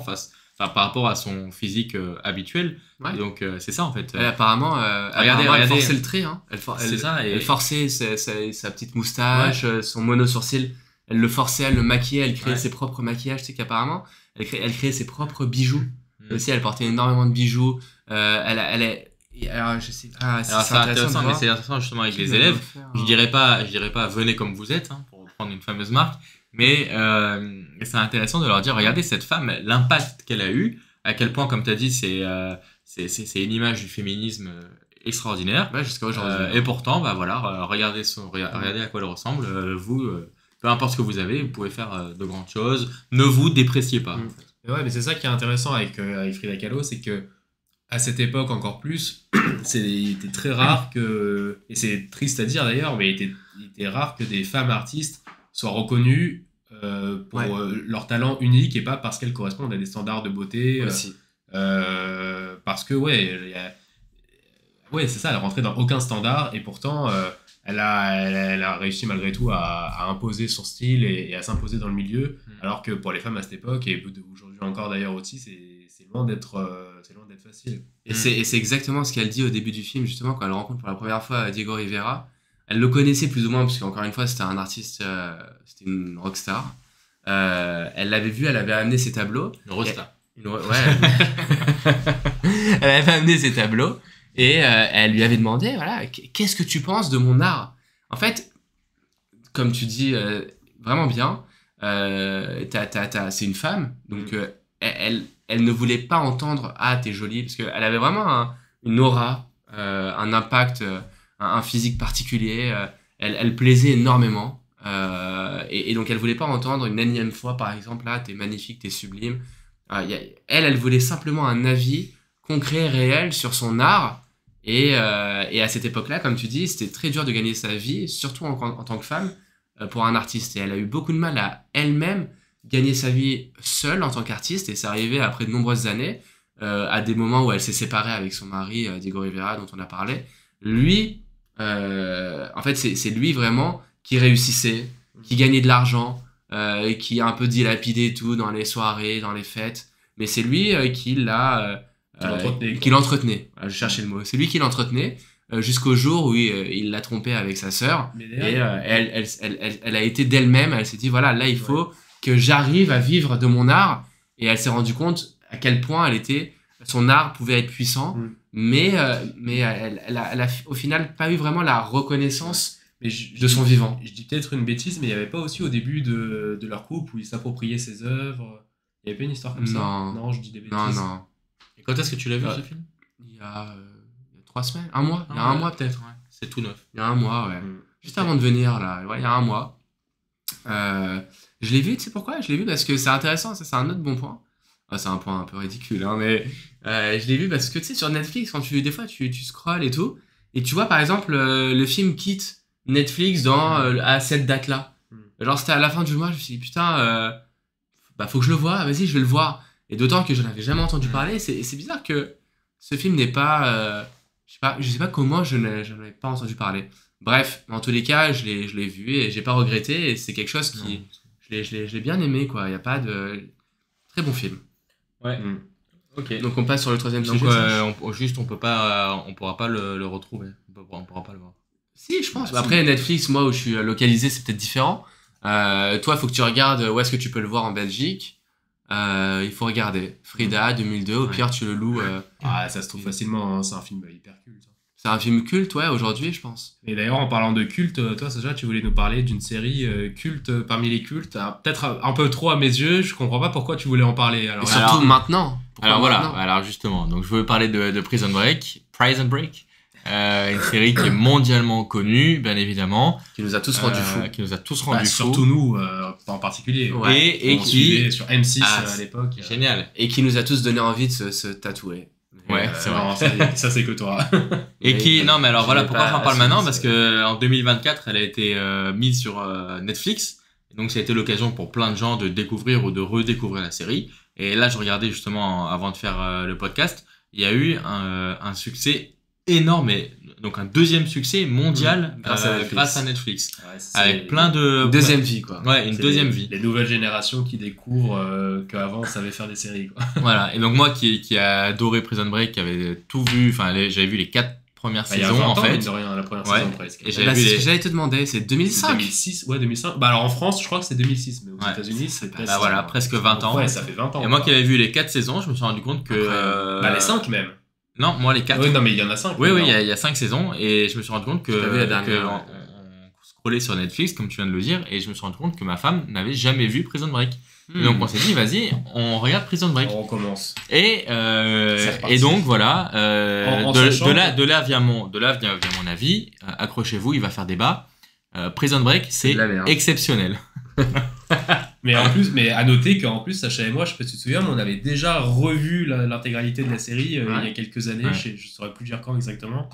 Speaker 2: par rapport à son physique habituel. Ouais. Et donc, c'est ça, en fait.
Speaker 1: Apparemment, elle forçait le trait. Hein. Elle forçait sa petite moustache, son mono-sourcil. Elle le forçait, elle le maquillait, elle créait ses propres maquillages. Tu sais qu'apparemment, elle créait ses propres bijoux. Aussi, elle portait énormément de bijoux. Alors, je sais pas.
Speaker 2: C'est intéressant, mais c'est intéressant justement avec les élèves. Je dirais pas venez comme vous êtes, hein, pour prendre une fameuse marque, mais c'est intéressant de leur dire, regardez cette femme, l'impact qu'elle a eu, à quel point, comme tu as dit, c'est une image du féminisme extraordinaire.
Speaker 1: Jusqu'à aujourd'hui.
Speaker 2: Et pourtant, regardez à quoi elle ressemble. Vous, peu importe ce que vous avez, vous pouvez faire de grandes choses. Ne vous dépréciez pas. En fait.
Speaker 3: Ouais, mais c'est ça qui est intéressant avec Frida Kahlo, c'est que à cette époque encore plus, il était très rare que, et c'est triste à dire d'ailleurs, mais il était rare que des femmes artistes soient reconnues pour leur talent unique et pas parce qu'elles correspondent à des standards de beauté. Parce que, c'est ça, elle rentrait dans aucun standard et pourtant, elle a réussi malgré tout à imposer son style et à s'imposer dans le milieu, alors que pour les femmes à cette époque, et aujourd'hui encore d'ailleurs aussi, c'est loin d'être facile.
Speaker 1: Et c'est exactement ce qu'elle dit au début du film, justement, quand elle rencontre pour la première fois Diego Rivera. Elle le connaissait plus ou moins, parce qu'encore une fois, c'était un artiste, c'était une rockstar. Elle l'avait vu, elle avait amené ses tableaux.
Speaker 2: Une rockstar.
Speaker 1: Elle avait amené ses tableaux, et elle lui avait demandé, voilà, qu'est-ce que tu penses de mon art ? En fait, comme tu dis vraiment bien, c'est une femme, donc elle ne voulait pas entendre « Ah, t'es jolie », parce qu'elle avait vraiment une aura, un impact, un physique particulier. Elle plaisait énormément. Et donc, elle voulait pas entendre une énième fois, par exemple, « Ah, t'es magnifique, t'es sublime ». Elle voulait simplement un avis concret, réel sur son art. Et à cette époque-là, comme tu dis, c'était très dur de gagner sa vie, surtout en tant que femme, pour un artiste. Et elle a eu beaucoup de mal à elle-même gagner sa vie seule en tant qu'artiste, et c'est arrivé après de nombreuses années, à des moments où elle s'est séparée avec son mari, Diego Rivera, dont on a parlé. Lui, en fait, c'est lui vraiment qui réussissait, qui gagnait de l'argent, qui a un peu dilapidé tout dans les soirées, dans les fêtes, mais c'est lui qui l'entretenait. Voilà, je cherchais le mot. C'est lui qui l'entretenait jusqu'au jour où il l'a trompée avec sa sœur, et elle a été d'elle-même, elle s'est dit, voilà, là, il faut que j'arrive à vivre de mon art, et elle s'est rendue compte à quel point son art pouvait être puissant, mais elle a au final pas eu vraiment la reconnaissance de son vivant.
Speaker 3: Je dis peut-être une bêtise, mais il n'y avait pas aussi au début de leur couple où ils s'appropriaient ses œuvres, il n'y avait pas une histoire comme ça? Non, je dis des bêtises.
Speaker 2: Non. Et quand est-ce que tu l'as vu ce film?
Speaker 1: Il y a 3 semaines, un mois, il y a un mois peut-être.
Speaker 2: Ouais. C'est tout neuf.
Speaker 1: Il y a un mois, ouais. Juste avant de venir là, il y a un mois. Je l'ai vu, tu sais pourquoi? Je l'ai vu parce que c'est intéressant, ça c'est un autre bon point. C'est un point un peu ridicule, hein, mais je l'ai vu parce que tu sais, sur Netflix, quand des fois tu scrolles et tout, et tu vois par exemple le film quitte Netflix à cette date-là. Genre c'était à la fin du mois, je me suis dit putain, faut que je le voie, vas-y, je vais le voir. Et d'autant que je n'avais jamais entendu parler, c'est bizarre que ce film n'est pas, je sais pas comment je n'en avais pas entendu parler. Bref, en tous les cas, je l'ai vu et j'ai pas regretté, et c'est quelque chose qui... Je l'ai bien aimé, quoi. Il n'y a pas de... Très bon film.
Speaker 2: Ouais. Ok.
Speaker 1: Donc on passe sur le troisième sujet.
Speaker 2: Donc on pourra pas le retrouver. On pourra pas le voir.
Speaker 1: Si, je pense. Après, Netflix, moi, où je suis localisé, c'est peut-être différent. Toi, il faut que tu regardes où est-ce que tu peux le voir en Belgique. Il faut regarder. Frida, 2002, au pire, tu le loues.
Speaker 3: Ah, ça se trouve facilement, hein, c'est un film hyper culte.
Speaker 1: C'est un film culte, ouais, aujourd'hui, je pense.
Speaker 3: Et d'ailleurs, en parlant de culte, toi, Sacha, tu voulais nous parler d'une série culte parmi les cultes. Ah, peut-être un peu trop à mes yeux, je comprends pas pourquoi tu voulais en parler.
Speaker 1: Et surtout maintenant. Pourquoi
Speaker 2: Alors voilà,
Speaker 1: maintenant
Speaker 2: alors justement, donc je veux parler de Prison Break. Une série qui est mondialement connue, bien évidemment.
Speaker 1: Qui nous a tous rendus fous.
Speaker 2: Qui nous a tous rendus fous.
Speaker 3: Surtout nous, en particulier.
Speaker 1: Ouais.
Speaker 2: Et
Speaker 3: on
Speaker 2: qui...
Speaker 3: suivait sur M6 à l'époque.
Speaker 2: Génial.
Speaker 1: Et qui nous a tous donné envie de se tatouer.
Speaker 2: Ouais, c'est vrai.
Speaker 3: Non, ça c'est que toi.
Speaker 2: Et qui... Non, mais alors
Speaker 1: je
Speaker 2: voilà,
Speaker 1: l'ai
Speaker 2: pourquoi
Speaker 1: pas
Speaker 2: j'en parle
Speaker 1: assumé,
Speaker 2: maintenant?
Speaker 1: ça.
Speaker 2: Parce que en 2024, elle a été mise sur Netflix. Donc ça a été l'occasion pour plein de gens de découvrir ou de redécouvrir la série. Et là, je regardais justement, avant de faire le podcast, il y a eu un succès énorme, et donc un deuxième succès mondial grâce à Netflix.
Speaker 3: Ouais,
Speaker 2: Avec plein de...
Speaker 1: Deuxième vie, quoi.
Speaker 2: Ouais, une deuxième vie.
Speaker 3: Les nouvelles générations qui découvrent qu'avant on savait faire des séries, quoi.
Speaker 2: Voilà, et donc moi qui a adoré Prison Break, qui avait tout vu, enfin j'avais vu les 4 premières
Speaker 3: Il y a
Speaker 2: saisons
Speaker 3: 20 ans,
Speaker 2: en fait.
Speaker 3: mine de rien, la première
Speaker 2: Ouais.
Speaker 3: saison presque.
Speaker 2: Et
Speaker 1: C'est
Speaker 2: j'avais vu
Speaker 1: ce
Speaker 2: les...
Speaker 1: que j'allais te demander, c'est 2005.
Speaker 3: 2006, ouais, 2005. Bah alors en France, je crois que c'est 2006, mais aux
Speaker 2: Ouais.
Speaker 3: États-unis, c'est presque.
Speaker 2: Bah voilà, presque 20 ans.
Speaker 3: Ouais, ça fait 20 ans.
Speaker 2: Et moi
Speaker 3: quoi.
Speaker 2: qui avais vu les 4 saisons, je me suis rendu compte que...
Speaker 3: Bah les 5 même.
Speaker 2: Non, moi les 4.
Speaker 3: Oui, non, mais il y en a 5.
Speaker 2: Oui, il y a 5 saisons, et je me suis rendu compte que...
Speaker 1: J'ai pas vu la dernière,
Speaker 2: que
Speaker 1: ouais.
Speaker 2: on scrollait sur Netflix, comme tu viens de le dire, et je me suis rendu compte que ma femme n'avait jamais vu Prison Break. Et donc on s'est dit, vas-y, on regarde Prison Break.
Speaker 3: On recommence.
Speaker 2: Et
Speaker 3: reparti.
Speaker 2: donc voilà,
Speaker 3: En
Speaker 2: de
Speaker 3: sachant
Speaker 2: là vient mon avis. Accrochez-vous, il va faire débat. Prison Break, c'est
Speaker 1: de la merde.
Speaker 2: exceptionnel.
Speaker 3: Mais en plus, mais à noter qu'en plus, Sacha et moi, je sais pas si tu te souviens, mais on avait déjà revu l'intégralité de la série il y a quelques années.
Speaker 2: Ouais.
Speaker 3: Je saurais plus dire quand exactement.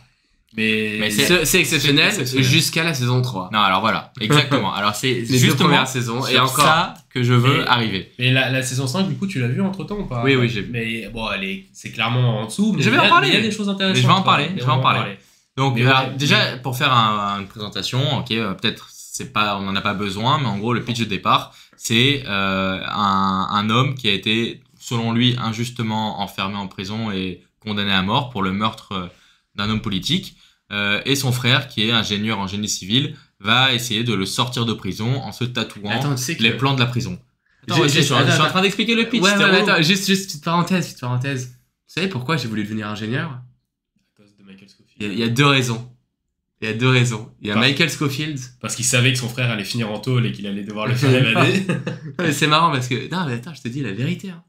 Speaker 3: Mais
Speaker 1: C'est exceptionnel
Speaker 2: exceptionnel.
Speaker 1: jusqu'à la saison 3.
Speaker 2: Non, alors voilà, exactement. Alors c'est
Speaker 1: Les deux
Speaker 2: justement
Speaker 1: premières saisons. Et
Speaker 2: sur
Speaker 1: encore.
Speaker 2: ça que je veux
Speaker 3: Mais-
Speaker 2: arriver.
Speaker 3: Mais la saison 5, du coup, tu l'as vu entre temps ou pas?
Speaker 2: Oui, j'ai vu.
Speaker 3: Mais bon, c'est clairement en dessous. Mais
Speaker 2: Je vais
Speaker 3: il y a-
Speaker 2: en parler.
Speaker 3: mais il y a des choses intéressantes.
Speaker 2: Mais je vais en
Speaker 3: quoi.
Speaker 2: parler,
Speaker 3: Et
Speaker 2: je
Speaker 3: on
Speaker 2: vais en
Speaker 3: va
Speaker 2: parler. Donc
Speaker 3: Mais
Speaker 2: alors,
Speaker 3: ouais,
Speaker 2: déjà pour faire une présentation, ok, peut-être c'est pas, on en a pas besoin, mais en gros le pitch de départ, c'est un homme qui a été, selon lui, injustement enfermé en prison et condamné à mort pour le meurtre d'un homme politique, et son frère qui est ingénieur en génie civil va essayer de le sortir de prison en se tatouant
Speaker 1: Attends, tu sais que...
Speaker 2: les plans de la prison.
Speaker 1: Attends,
Speaker 2: Je suis en train d'expliquer le pitch.
Speaker 1: Ouais,
Speaker 2: c'était
Speaker 1: ouais,
Speaker 2: relou.
Speaker 1: attends, juste petite parenthèse. Vous savez pourquoi j'ai voulu devenir ingénieur?
Speaker 3: À cause de Michael Scofield.
Speaker 1: Il y a 2 raisons. Il y a
Speaker 3: Par-
Speaker 1: Michael Scofield.
Speaker 3: Parce qu'il savait que son frère allait finir en tôle et qu'il allait devoir le faire évader.
Speaker 1: Non, mais c'est marrant parce que... Non, mais attends, je te dis la vérité. Hein.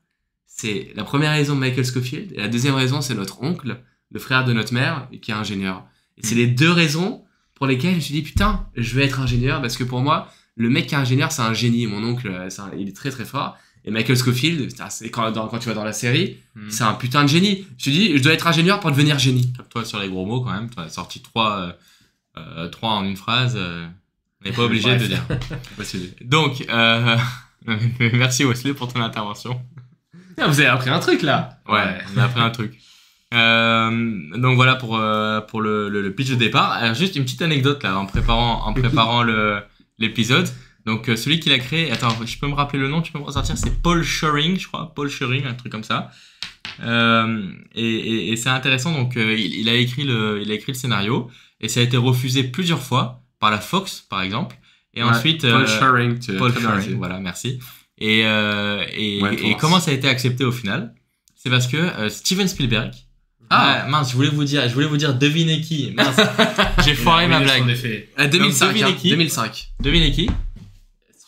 Speaker 1: C'est la première raison de Michael Scofield. Et la deuxième raison, c'est notre oncle, le frère de notre mère, qui est ingénieur. Et c'est les 2 raisons pour lesquelles je me suis dit, putain, je vais être ingénieur. Parce que pour moi, le mec qui est ingénieur, c'est un génie. Mon oncle, il est très très fort. Et Michael Scofield, putain, c'est quand tu vas dans la série, c'est un putain de génie. Je me suis dit, je dois être ingénieur pour devenir génie.
Speaker 2: Toi sur les gros mots quand même, tu as sorti 3 en une phrase, on n'est pas obligé de dire. Donc, merci Wesley pour ton intervention.
Speaker 1: Putain, vous avez appris un truc là.
Speaker 2: Ouais, on a appris un truc. Donc voilà pour le pitch de départ. Alors juste une petite anecdote là en préparant l'épisode. Donc celui qui l'a créé, attends, je peux me rappeler le nom, tu peux me ressortir, c'est Paul Schering, je crois, Paul Schering, un truc comme ça. Et c'est intéressant, donc il a écrit le scénario et ça a été refusé plusieurs fois par la Fox par exemple. Et
Speaker 1: Ouais,
Speaker 2: ensuite
Speaker 1: Paul Schering,
Speaker 2: Paul
Speaker 1: très bien
Speaker 2: Schering,
Speaker 1: dit.
Speaker 2: voilà, merci. Et
Speaker 1: Ouais,
Speaker 2: comment ça a été accepté au final? C'est parce que Steven Spielberg.
Speaker 1: Ah.
Speaker 2: Mince, je voulais vous dire, devinez qui. Mince, j'ai foiré ma
Speaker 3: Oui,
Speaker 2: blague.
Speaker 3: en effet.
Speaker 1: 2005.
Speaker 2: devinez
Speaker 1: Hein,
Speaker 2: qui
Speaker 1: 2005.
Speaker 2: Devinez qui?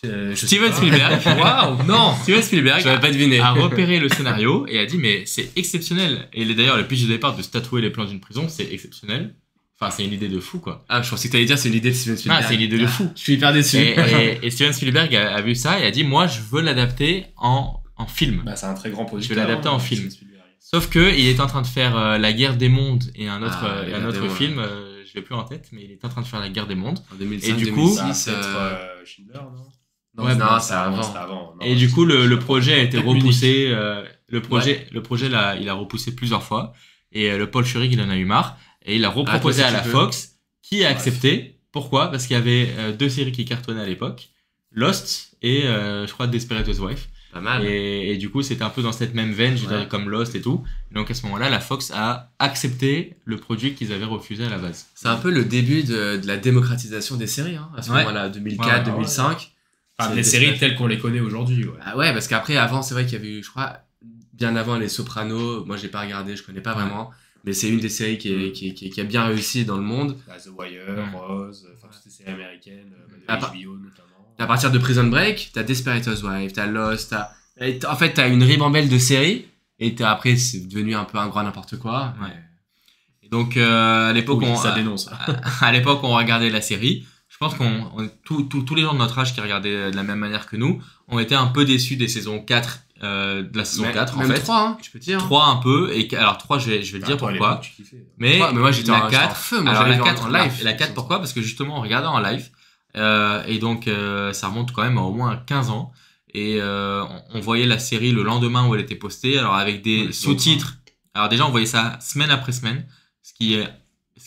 Speaker 3: Je sais
Speaker 2: Steven
Speaker 3: pas.
Speaker 2: Spielberg.
Speaker 3: Waouh, non.
Speaker 2: Steven Spielberg
Speaker 1: J'aurais pas deviné.
Speaker 2: a repéré le scénario et a dit mais c'est exceptionnel. Et d'ailleurs le pitch de départ de se tatouer les plans d'une prison, c'est exceptionnel. Enfin, c'est une idée de fou quoi.
Speaker 1: Ah, je pensais que t'allais dire c'est une idée de Steven Spielberg.
Speaker 2: Ah, c'est une idée de fou.
Speaker 1: Je suis hyper déçu.
Speaker 2: Et Steven Spielberg a vu ça et a dit moi je veux l'adapter en film.
Speaker 3: Bah, c'est un très grand producteur.
Speaker 2: Je vais l'adapter en film.
Speaker 3: Steven Spielberg.
Speaker 2: Sauf que il est en train de faire La Guerre des Mondes et un autre,
Speaker 1: Ah, La Guerre des Mondes.
Speaker 2: film, je l'ai plus en tête, mais il est en train de faire La Guerre des Mondes.
Speaker 1: En 2005,
Speaker 2: Et du coup-
Speaker 1: 2006,
Speaker 3: Bah, peut-être Schindler, non?
Speaker 2: Ouais,
Speaker 3: c'était
Speaker 1: non, c'est avant.
Speaker 3: C'était avant. Non,
Speaker 2: Et du coup, le projet a été
Speaker 3: Peut-être
Speaker 2: repoussé. Le projet là, il a repoussé plusieurs fois. Et le Paul Schering, il en a eu marre. Et il a reproposé
Speaker 1: toi,
Speaker 2: à
Speaker 1: si
Speaker 2: la
Speaker 1: tu veux.
Speaker 2: Fox, qui a
Speaker 3: Ouais.
Speaker 2: accepté. Pourquoi? Parce qu'il y avait 2 séries qui cartonnaient à l'époque. Lost et je crois Desperate Housewives.
Speaker 1: Pas mal.
Speaker 2: Et du coup, c'était un peu dans cette même veine, je veux
Speaker 1: Ouais.
Speaker 2: dire, comme Lost et tout. Donc à ce moment-là, la Fox a accepté le produit qu'ils avaient refusé à la base.
Speaker 1: C'est un peu le début de la démocratisation des séries, hein, à ce
Speaker 2: Ouais.
Speaker 1: moment-là, 2004,
Speaker 2: Ouais, ouais,
Speaker 1: 2005.
Speaker 3: Enfin,
Speaker 1: C'est
Speaker 3: les
Speaker 1: des
Speaker 3: séries
Speaker 1: stages.
Speaker 3: telles qu'on les connaît aujourd'hui, ouais.
Speaker 1: Ah ouais, parce qu'après, avant, c'est vrai qu'il y avait eu, je crois, bien avant les Sopranos. Moi, j'ai pas regardé, je connais pas vraiment. Mais c'est une des séries qui a bien réussi dans le monde.
Speaker 3: Bah, The Wire, Rose, enfin toutes ces séries américaines,
Speaker 1: Ah,
Speaker 3: de
Speaker 1: pas-
Speaker 3: HBO notamment.
Speaker 1: À partir de Prison Break, t'as Desperate Housewives, t'as Lost, en fait, t'as une ribambelle de séries. Et après, c'est devenu un peu un grand n'importe quoi.
Speaker 2: Ouais. Et donc, à l'époque,
Speaker 3: Oui, ça dénonce.
Speaker 2: à l'époque, on regardait la série. Je pense tous les gens de notre âge qui regardaient de la même manière que nous ont été un peu déçus des saisons 4, de la saison 4 en
Speaker 1: même
Speaker 2: fait.
Speaker 1: 3, hein, je peux te dire.
Speaker 2: 3 un peu, alors 3 je vais le dire
Speaker 3: Toi, à
Speaker 2: pourquoi.
Speaker 3: l'époque, tu kiffais.
Speaker 2: Mais,
Speaker 1: Mais moi, j'étais
Speaker 2: la
Speaker 1: en
Speaker 2: 4,
Speaker 1: feu. Moi,
Speaker 2: alors
Speaker 1: j'allais
Speaker 2: la
Speaker 1: voir
Speaker 2: 4
Speaker 1: en live.
Speaker 2: La 4 pourquoi? Parce que justement on regardait en live, et donc ça remonte quand même à au moins 15 ans. Et on voyait la série le lendemain où elle était postée, alors avec des
Speaker 3: Ouais,
Speaker 2: sous-titres. Alors déjà on voyait ça semaine après semaine, ce qui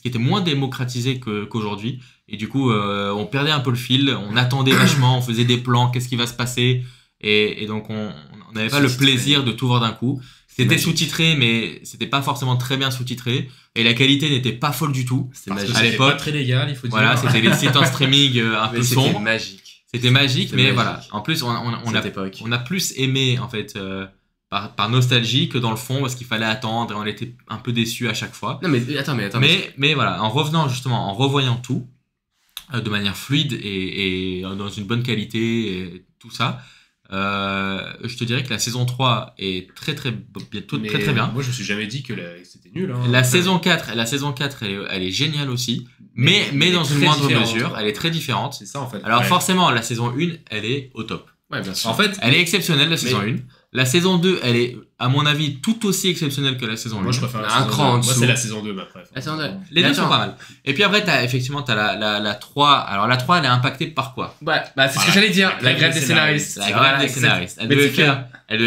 Speaker 2: était moins démocratisé qu'aujourd'hui. Et du coup on perdait un peu le fil, on attendait vachement, on faisait des plans, qu'est-ce qui va se passer. Et donc on n'avait pas le plaisir de tout voir d'un coup. C'était
Speaker 1: magique.
Speaker 2: sous-titré, mais c'était pas forcément très bien sous-titré. Et la qualité n'était pas folle du tout.
Speaker 1: C'était
Speaker 3: Parce que
Speaker 1: magique.
Speaker 2: À
Speaker 3: c'était
Speaker 2: l'époque,
Speaker 3: pas très légal, il faut dire.
Speaker 2: Voilà, c'était les sites en streaming un peu
Speaker 1: Mais c'était
Speaker 2: sombres.
Speaker 1: magique.
Speaker 2: C'était magique,
Speaker 1: C'était
Speaker 2: mais
Speaker 1: magique.
Speaker 2: voilà. En plus,
Speaker 1: Cette époque.
Speaker 2: on a plus aimé, en fait, par nostalgie que dans le fond, parce qu'il fallait attendre et on était un peu déçus à chaque fois.
Speaker 1: Non, mais attends.
Speaker 2: Mais voilà, en revenant justement, en revoyant tout, de manière fluide et dans une bonne qualité et tout ça, je te dirais que la saison 3 est bientôt
Speaker 3: Mais
Speaker 2: très très bien.
Speaker 3: Moi, je me suis jamais dit que c'était nul. Hein.
Speaker 2: La saison 4, elle est géniale aussi, mais
Speaker 3: elle est
Speaker 2: dans une
Speaker 3: très
Speaker 2: moindre
Speaker 3: différente.
Speaker 2: mesure, elle est très différente.
Speaker 3: C'est ça en fait.
Speaker 2: Alors
Speaker 3: Ouais.
Speaker 2: forcément, la saison 1, elle est au top.
Speaker 1: Ouais, bien sûr.
Speaker 3: En fait,
Speaker 2: Elle est exceptionnelle, la saison 1. La saison 2, elle est, à mon avis, tout aussi exceptionnelle que la saison 1.
Speaker 3: moi je préfère la
Speaker 1: Un
Speaker 3: saison
Speaker 1: cran
Speaker 3: 2.
Speaker 1: en
Speaker 3: Moi,
Speaker 1: dessous.
Speaker 3: c'est la saison 2, ma préf.
Speaker 1: La saison 2.
Speaker 2: Les
Speaker 1: Mais
Speaker 2: deux sont
Speaker 1: attends.
Speaker 2: pas mal. Et puis après, t'as la 3. Alors la 3, elle est impactée par quoi?
Speaker 1: Ouais, bah, c'est ce que
Speaker 3: Voilà.
Speaker 1: j'allais dire.
Speaker 3: La
Speaker 1: La grève des scénaristes.
Speaker 2: La grève
Speaker 1: Voilà,
Speaker 2: des
Speaker 1: exact.
Speaker 2: scénaristes. Elle
Speaker 1: Mais
Speaker 2: devait
Speaker 1: tu fais-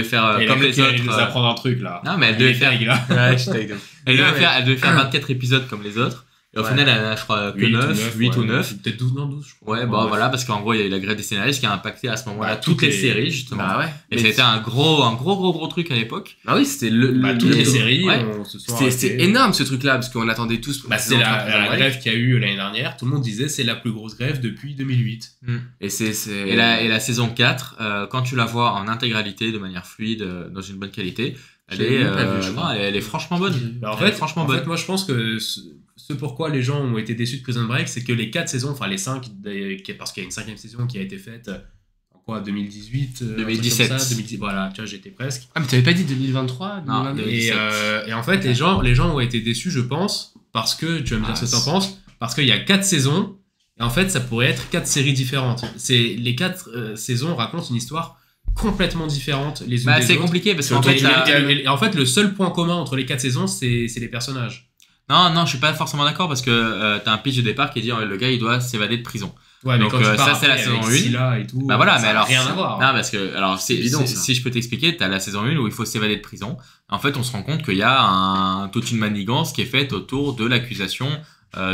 Speaker 2: faire
Speaker 3: Et
Speaker 2: comme les
Speaker 3: Il nous
Speaker 2: autres.
Speaker 3: apprendre un truc là.
Speaker 2: Non, mais elle
Speaker 3: Il
Speaker 2: devait
Speaker 3: est
Speaker 2: faire.
Speaker 3: dingue, là.
Speaker 1: Ouais, je t'ai
Speaker 2: Elle devait faire 24 épisodes comme les autres. Et au
Speaker 1: Ouais.
Speaker 2: final, elle en a, je crois, que
Speaker 3: 8
Speaker 2: 8 ou
Speaker 3: ouais.
Speaker 2: 9.
Speaker 3: Peut-être 12, non 12, je crois.
Speaker 2: Ouais, bon, voilà, parce qu'en gros, il y a eu la grève des scénaristes qui a impacté à ce moment-là
Speaker 3: Bah,
Speaker 2: toutes les
Speaker 3: toutes les-
Speaker 2: séries, justement.
Speaker 1: Bah ouais.
Speaker 2: Et
Speaker 1: Mais
Speaker 2: c'était un gros truc à l'époque.
Speaker 1: Bah oui, c'était
Speaker 3: Bah, toutes les séries,
Speaker 2: Ouais.
Speaker 3: on se sont
Speaker 1: C'est
Speaker 3: arrêtés.
Speaker 1: énorme ce truc-là, parce qu'on attendait tous.
Speaker 3: Bah, c'est la grève qu'il y a eu l'année dernière. Tout le monde disait c'est la plus grosse grève depuis 2008.
Speaker 1: Et c'est.
Speaker 2: Et la saison 4, quand tu la vois en intégralité, de manière fluide, dans une bonne qualité,
Speaker 1: Je l'ai même pas vue, je
Speaker 2: non,
Speaker 1: crois.
Speaker 2: elle est franchement bonne.
Speaker 3: Bah,
Speaker 2: Elle est franchement bonne.
Speaker 3: moi je pense que ce pourquoi les gens ont été déçus de Prison Break, c'est que les 4 saisons, enfin les 5, parce qu'il y a une 5e saison qui a été faite en quoi, 2018 un truc
Speaker 2: 2017.
Speaker 3: comme ça, 2010, voilà, tu vois, j'étais presque.
Speaker 1: Ah, mais t'avais pas dit 2023
Speaker 2: Non,
Speaker 1: 2022?
Speaker 3: Et en fait, les gens ont été déçus, je pense, parce que, tu vas me dire ce que t'en penses, parce qu'il y a 4 saisons, et en fait, ça pourrait être 4 séries différentes. Les 4 saisons racontent une histoire complètement différente les unes
Speaker 2: Bah,
Speaker 3: des
Speaker 2: c'est
Speaker 3: autres.
Speaker 2: compliqué parce qu'en
Speaker 3: Et-
Speaker 2: fait,
Speaker 3: et en fait, le seul point commun entre les 4 saisons, c'est les personnages.
Speaker 2: non, je suis pas forcément d'accord parce que t'as un pitch de départ qui dit le gars il doit s'évader de prison.
Speaker 3: Ouais, mais
Speaker 2: Donc,
Speaker 3: quand tu pars
Speaker 2: ça, c'est la
Speaker 3: après
Speaker 2: saison
Speaker 3: avec
Speaker 2: 1.
Speaker 3: Scylla et tout,
Speaker 2: Bah voilà,
Speaker 3: ça
Speaker 2: mais
Speaker 3: a
Speaker 2: alors.
Speaker 3: rien à voir.
Speaker 2: Non, parce que, alors,
Speaker 1: C'est évident, ça.
Speaker 2: si je peux t'expliquer, t'as la saison 1 où il faut s'évader de prison. En fait, on se rend compte qu'il y a toute une manigance qui est faite autour de l'accusation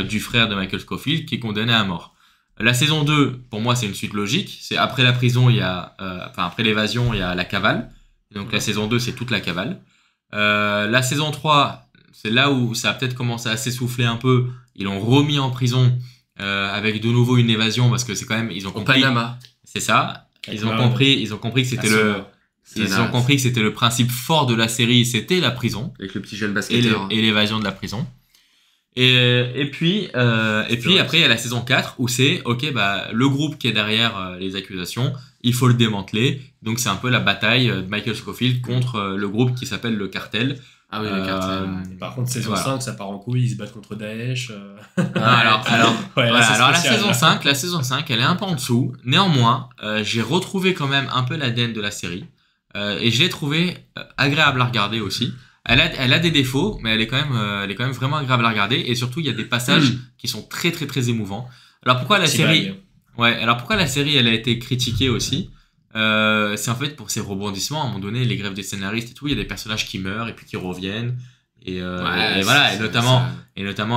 Speaker 2: du frère de Michael Scofield qui est condamné à mort. La saison 2, pour moi, c'est une suite logique. C'est après la prison, il y a, après l'évasion, il y a la cavale. Donc la saison 2, c'est toute la cavale. La saison 3, c'est là où ça a peut-être commencé à s'essouffler un peu. Ils l'ont remis en prison avec de nouveau une évasion parce que c'est quand même, ils ont
Speaker 1: Au
Speaker 2: compris.
Speaker 1: Panama.
Speaker 2: C'est ça.
Speaker 3: Avec
Speaker 2: Ils ont
Speaker 3: Brown.
Speaker 2: compris que c'était
Speaker 3: Assola.
Speaker 2: que c'était le principe fort de la série, c'était la prison
Speaker 1: Avec le petit jeune
Speaker 2: et
Speaker 1: basketteur.
Speaker 2: l'évasion de la prison. Et puis après il y a la saison 4 où c'est ok bah le groupe qui est derrière les accusations, il faut le démanteler. Donc c'est un peu la bataille de Michael Scofield contre le groupe qui s'appelle le Cartel.
Speaker 1: Ah oui, le cartel.
Speaker 3: Par contre, saison
Speaker 2: Voilà.
Speaker 3: 5, ça part en couille, ils se battent contre Daesh.
Speaker 2: Alors
Speaker 3: Ouais, là, c'est
Speaker 2: alors la
Speaker 3: spécial.
Speaker 2: saison 5, elle est un peu en dessous. Néanmoins, j'ai retrouvé quand même un peu l'ADN de la série. Et je l'ai trouvé agréable à regarder aussi. Elle a des défauts, mais elle est quand même vraiment agréable à regarder. Et surtout, il y a des passages qui sont très très très émouvants. Alors pourquoi la
Speaker 3: Petit
Speaker 2: série
Speaker 3: bail.
Speaker 2: Ouais, alors pourquoi la série elle a été critiquée aussi? C'est en fait pour ses rebondissements. À un moment donné, les grèves des scénaristes et tout, il y a des personnages qui meurent et puis qui reviennent. Et voilà, et notamment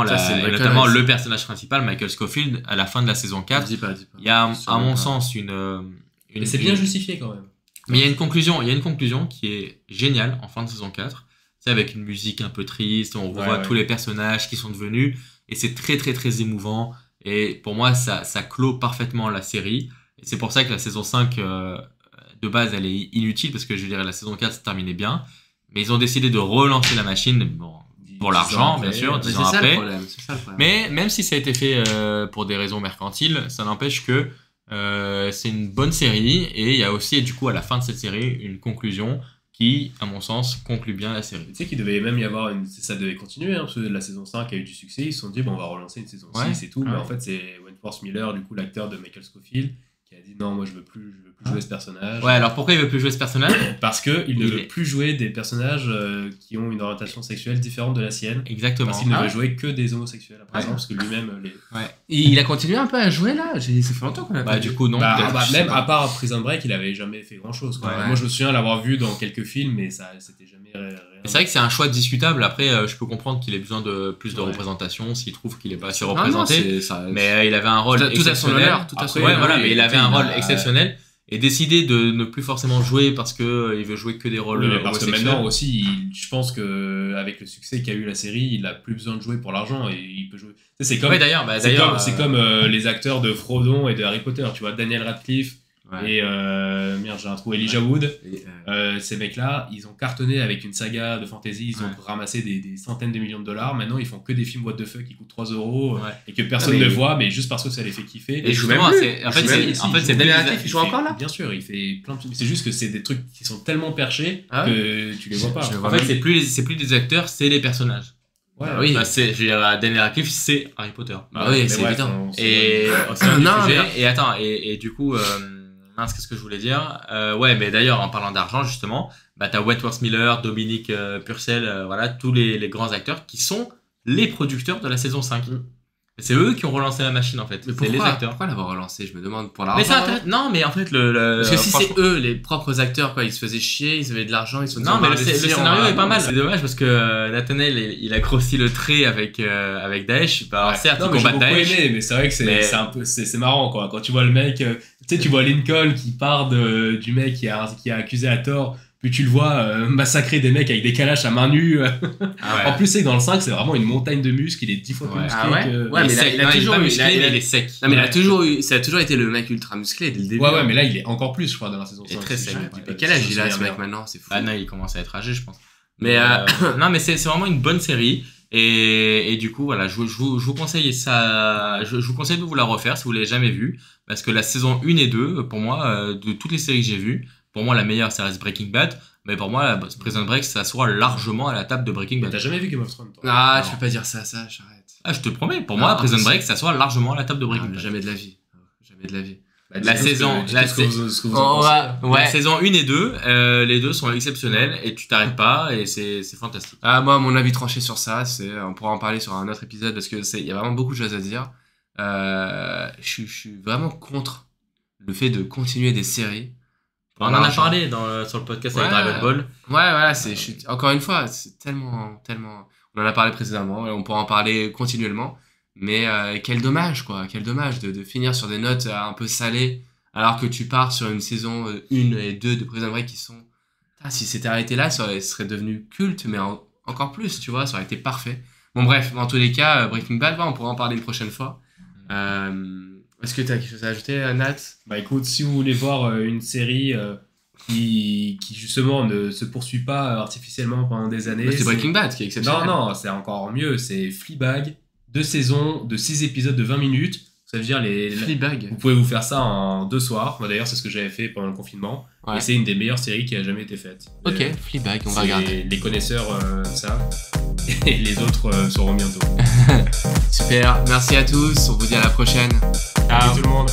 Speaker 1: Ça, c'est une vraie
Speaker 2: notamment
Speaker 1: connerie.
Speaker 2: le personnage principal, Michael Scofield, à la fin de la saison 4,
Speaker 1: Dis pas.
Speaker 2: il y a,
Speaker 1: Sur
Speaker 2: à
Speaker 1: le
Speaker 2: mon
Speaker 1: pas.
Speaker 2: sens,
Speaker 3: Mais c'est bien justifié quand même.
Speaker 2: mais il y a une conclusion qui est géniale en fin de saison 4. C'est avec une musique un peu triste, on revoit
Speaker 3: Ouais.
Speaker 2: tous les personnages qui sont devenus, et c'est très très très émouvant. Et pour moi, ça clôt parfaitement la série. Et c'est pour ça que la saison 5, de base, elle est inutile, parce que je dirais la saison 4 se terminait bien. Mais ils ont décidé de relancer la machine, bon, pour l'argent, bien sûr, 10 ans après.
Speaker 4: C'est ça le problème.
Speaker 2: Mais même si ça a été fait pour des raisons mercantiles, ça n'empêche que c'est une bonne série. Et il y a aussi, du coup, à la fin de cette série, une conclusion qui, à mon sens, conclut bien la série.
Speaker 3: Tu sais qu'il devait même y avoir ça devait continuer, hein, parce que la saison 5 a eu du succès, ils se sont dit bon on va relancer une saison 6 et tout, mais en fait c'est Wentworth Miller, du coup l'acteur de Michael Scofield, qui a dit non, moi je veux plus jouer ce personnage.
Speaker 2: Ouais, alors pourquoi il veut plus jouer ce personnage?
Speaker 3: Parce qu'il ne veut plus jouer des personnages qui ont une orientation sexuelle différente de la sienne.
Speaker 2: Exactement.
Speaker 3: Parce qu'il ne veut jouer que des homosexuels à présent, parce que lui-même les...
Speaker 4: Il a continué un peu à jouer là. Ça fait longtemps qu'on a pas vu.
Speaker 2: Du coup, non.
Speaker 3: Même à part Prison Break, il avait jamais fait grand chose.
Speaker 4: Ouais.
Speaker 3: Moi je me souviens l'avoir vu dans quelques films, mais ça c'était jamais rien.
Speaker 2: C'est vrai que c'est un choix discutable. Après, je peux comprendre qu'il ait besoin de plus de représentation s'il trouve qu'il est pas assez représenté. Mais il avait un rôle
Speaker 4: tout à son honneur. Tout à son honneur.
Speaker 2: Voilà, mais il avait un rôle exceptionnel. Et décider de ne plus forcément jouer parce que il veut jouer que des rôles
Speaker 3: parce que
Speaker 2: homosexuels.
Speaker 3: maintenant aussi, je pense que avec le succès qu'a eu la série, il a plus besoin de jouer pour l'argent et il peut jouer. C'est comme c'est comme les acteurs de Frodon et de Harry Potter, tu vois, Daniel Radcliffe et merde, j'ai un trou, Elijah Wood. Ces mecs-là, ils ont cartonné avec une saga de fantasy, ils ont ramassé des centaines de millions de dollars. Maintenant, ils font que des films what the fuck qui coûtent 3 € et que personne ne voit, mais juste parce que ça les fait kiffer.
Speaker 2: Et justement, en fait, c'est
Speaker 4: Daniel Radcliffe, il joue encore là.
Speaker 3: Bien sûr, il fait plein de films. C'est juste que c'est des trucs qui sont tellement perchés que tu les vois pas.
Speaker 2: En fait, c'est plus des acteurs, c'est les personnages.
Speaker 3: Ouais,
Speaker 4: oui.
Speaker 2: Bah, je veux dire, Daniel Radcliffe, c'est Harry Potter.
Speaker 4: Oui, c'est évident.
Speaker 2: Et c'est un autre sujet. Et attends, et du coup, qu'est-ce que je voulais dire? Ouais, mais d'ailleurs, en parlant d'argent, justement, bah, t'as Wentworth Miller, Dominique Purcell, voilà, tous les grands acteurs qui sont les producteurs de la saison 5. C'est eux qui ont relancé la machine, en fait.
Speaker 4: Mais
Speaker 2: c'est les acteurs.
Speaker 4: Pourquoi l'avoir relancé? Je me demande pour l'argent.
Speaker 2: Mais ça non, mais en fait,
Speaker 4: parce que si c'est eux, les propres acteurs, quoi, ils se faisaient chier, ils avaient de l'argent, ils se sont dit,
Speaker 2: non, mais le scénario est pas mal. C'est dommage parce que Nathaniel, il a grossi le trait avec Daesh. Alors, certes, il combat Daesh.
Speaker 3: Aimé, mais c'est vrai que c'est un peu, c'est marrant, quoi. Quand tu vois le mec, tu sais, tu vois Lincoln qui part du mec qui a accusé à tort. Puis tu le vois massacrer des mecs avec des calaches à main nue. En plus, c'est que dans le 5, c'est vraiment une montagne de muscles. Il est 10 fois plus musclé que...
Speaker 4: Ouais, mais il a toujours eu...
Speaker 2: il est sec.
Speaker 4: Non, mais ça a toujours été le mec ultra musclé dès le début.
Speaker 3: Ouais, mais là, il est encore plus, je crois, dans la saison 5.
Speaker 2: Il est très sec.
Speaker 4: Mais quel âge il a, ce mec, maintenant? C'est fou.
Speaker 2: Ah non, il commence à être âgé, je pense. Mais non, mais c'est vraiment une bonne série. Et du coup, voilà, je vous conseille ça. Je vous conseille de vous la refaire si vous l'avez jamais vue. Parce que la saison 1 et 2, pour moi, de toutes les séries que j'ai vues, pour moi, la meilleure, ça reste Breaking Bad. Mais pour moi, Prison Break, ça s'assoit largement à la table de Breaking Bad.
Speaker 3: T'as jamais vu Game of Thrones, toi?
Speaker 4: Ah, tu peux pas dire ça, j'arrête.
Speaker 2: Ah, je te promets, pour moi, Prison Break, ça s'assoit largement à la table de Breaking Bad.
Speaker 4: Jamais de la vie. Jamais de la vie.
Speaker 2: La saison 1 et 2, les deux sont exceptionnels et tu t'arrêtes pas et c'est fantastique.
Speaker 4: Ah, moi, mon avis tranché sur ça, on pourra en parler sur un autre épisode parce que il y a vraiment beaucoup de choses à dire. Je suis vraiment contre le fait de continuer des séries.
Speaker 2: On en a parlé sur le podcast avec Dragon Ball.
Speaker 4: Ouais, voilà, encore une fois, c'est tellement, on en a parlé précédemment et on pourra en parler continuellement. Mais quel dommage, quoi. Quel dommage de finir sur des notes un peu salées alors que tu pars sur une saison 1 et 2 de Prison Break qui sont... si c'était arrêté là, ça serait devenu culte, mais encore plus, tu vois, ça aurait été parfait. Bon, bref, dans tous les cas, Breaking Bad, on pourra en parler une prochaine fois. Est-ce que tu as quelque chose à ajouter, Nat?
Speaker 3: Bah écoute, si vous voulez voir une série qui justement ne se poursuit pas artificiellement pendant des années...
Speaker 4: C'est Breaking Bad qui est exceptionnel.
Speaker 3: Non, c'est encore mieux, c'est Fleabag, 2 saisons de 6 épisodes de 20 minutes. Ça veut dire
Speaker 4: Fleabag.
Speaker 3: Vous pouvez vous faire ça en 2 soirs. Moi d'ailleurs, c'est ce que j'avais fait pendant le confinement. Ouais. Et c'est une des meilleures séries qui a jamais été faite.
Speaker 4: Ok, Fleabag, on va regarder.
Speaker 3: Les connaisseurs savent. Et les autres sauront bientôt.
Speaker 4: Super, merci à tous. On vous dit à la prochaine.
Speaker 3: Ciao tout le monde.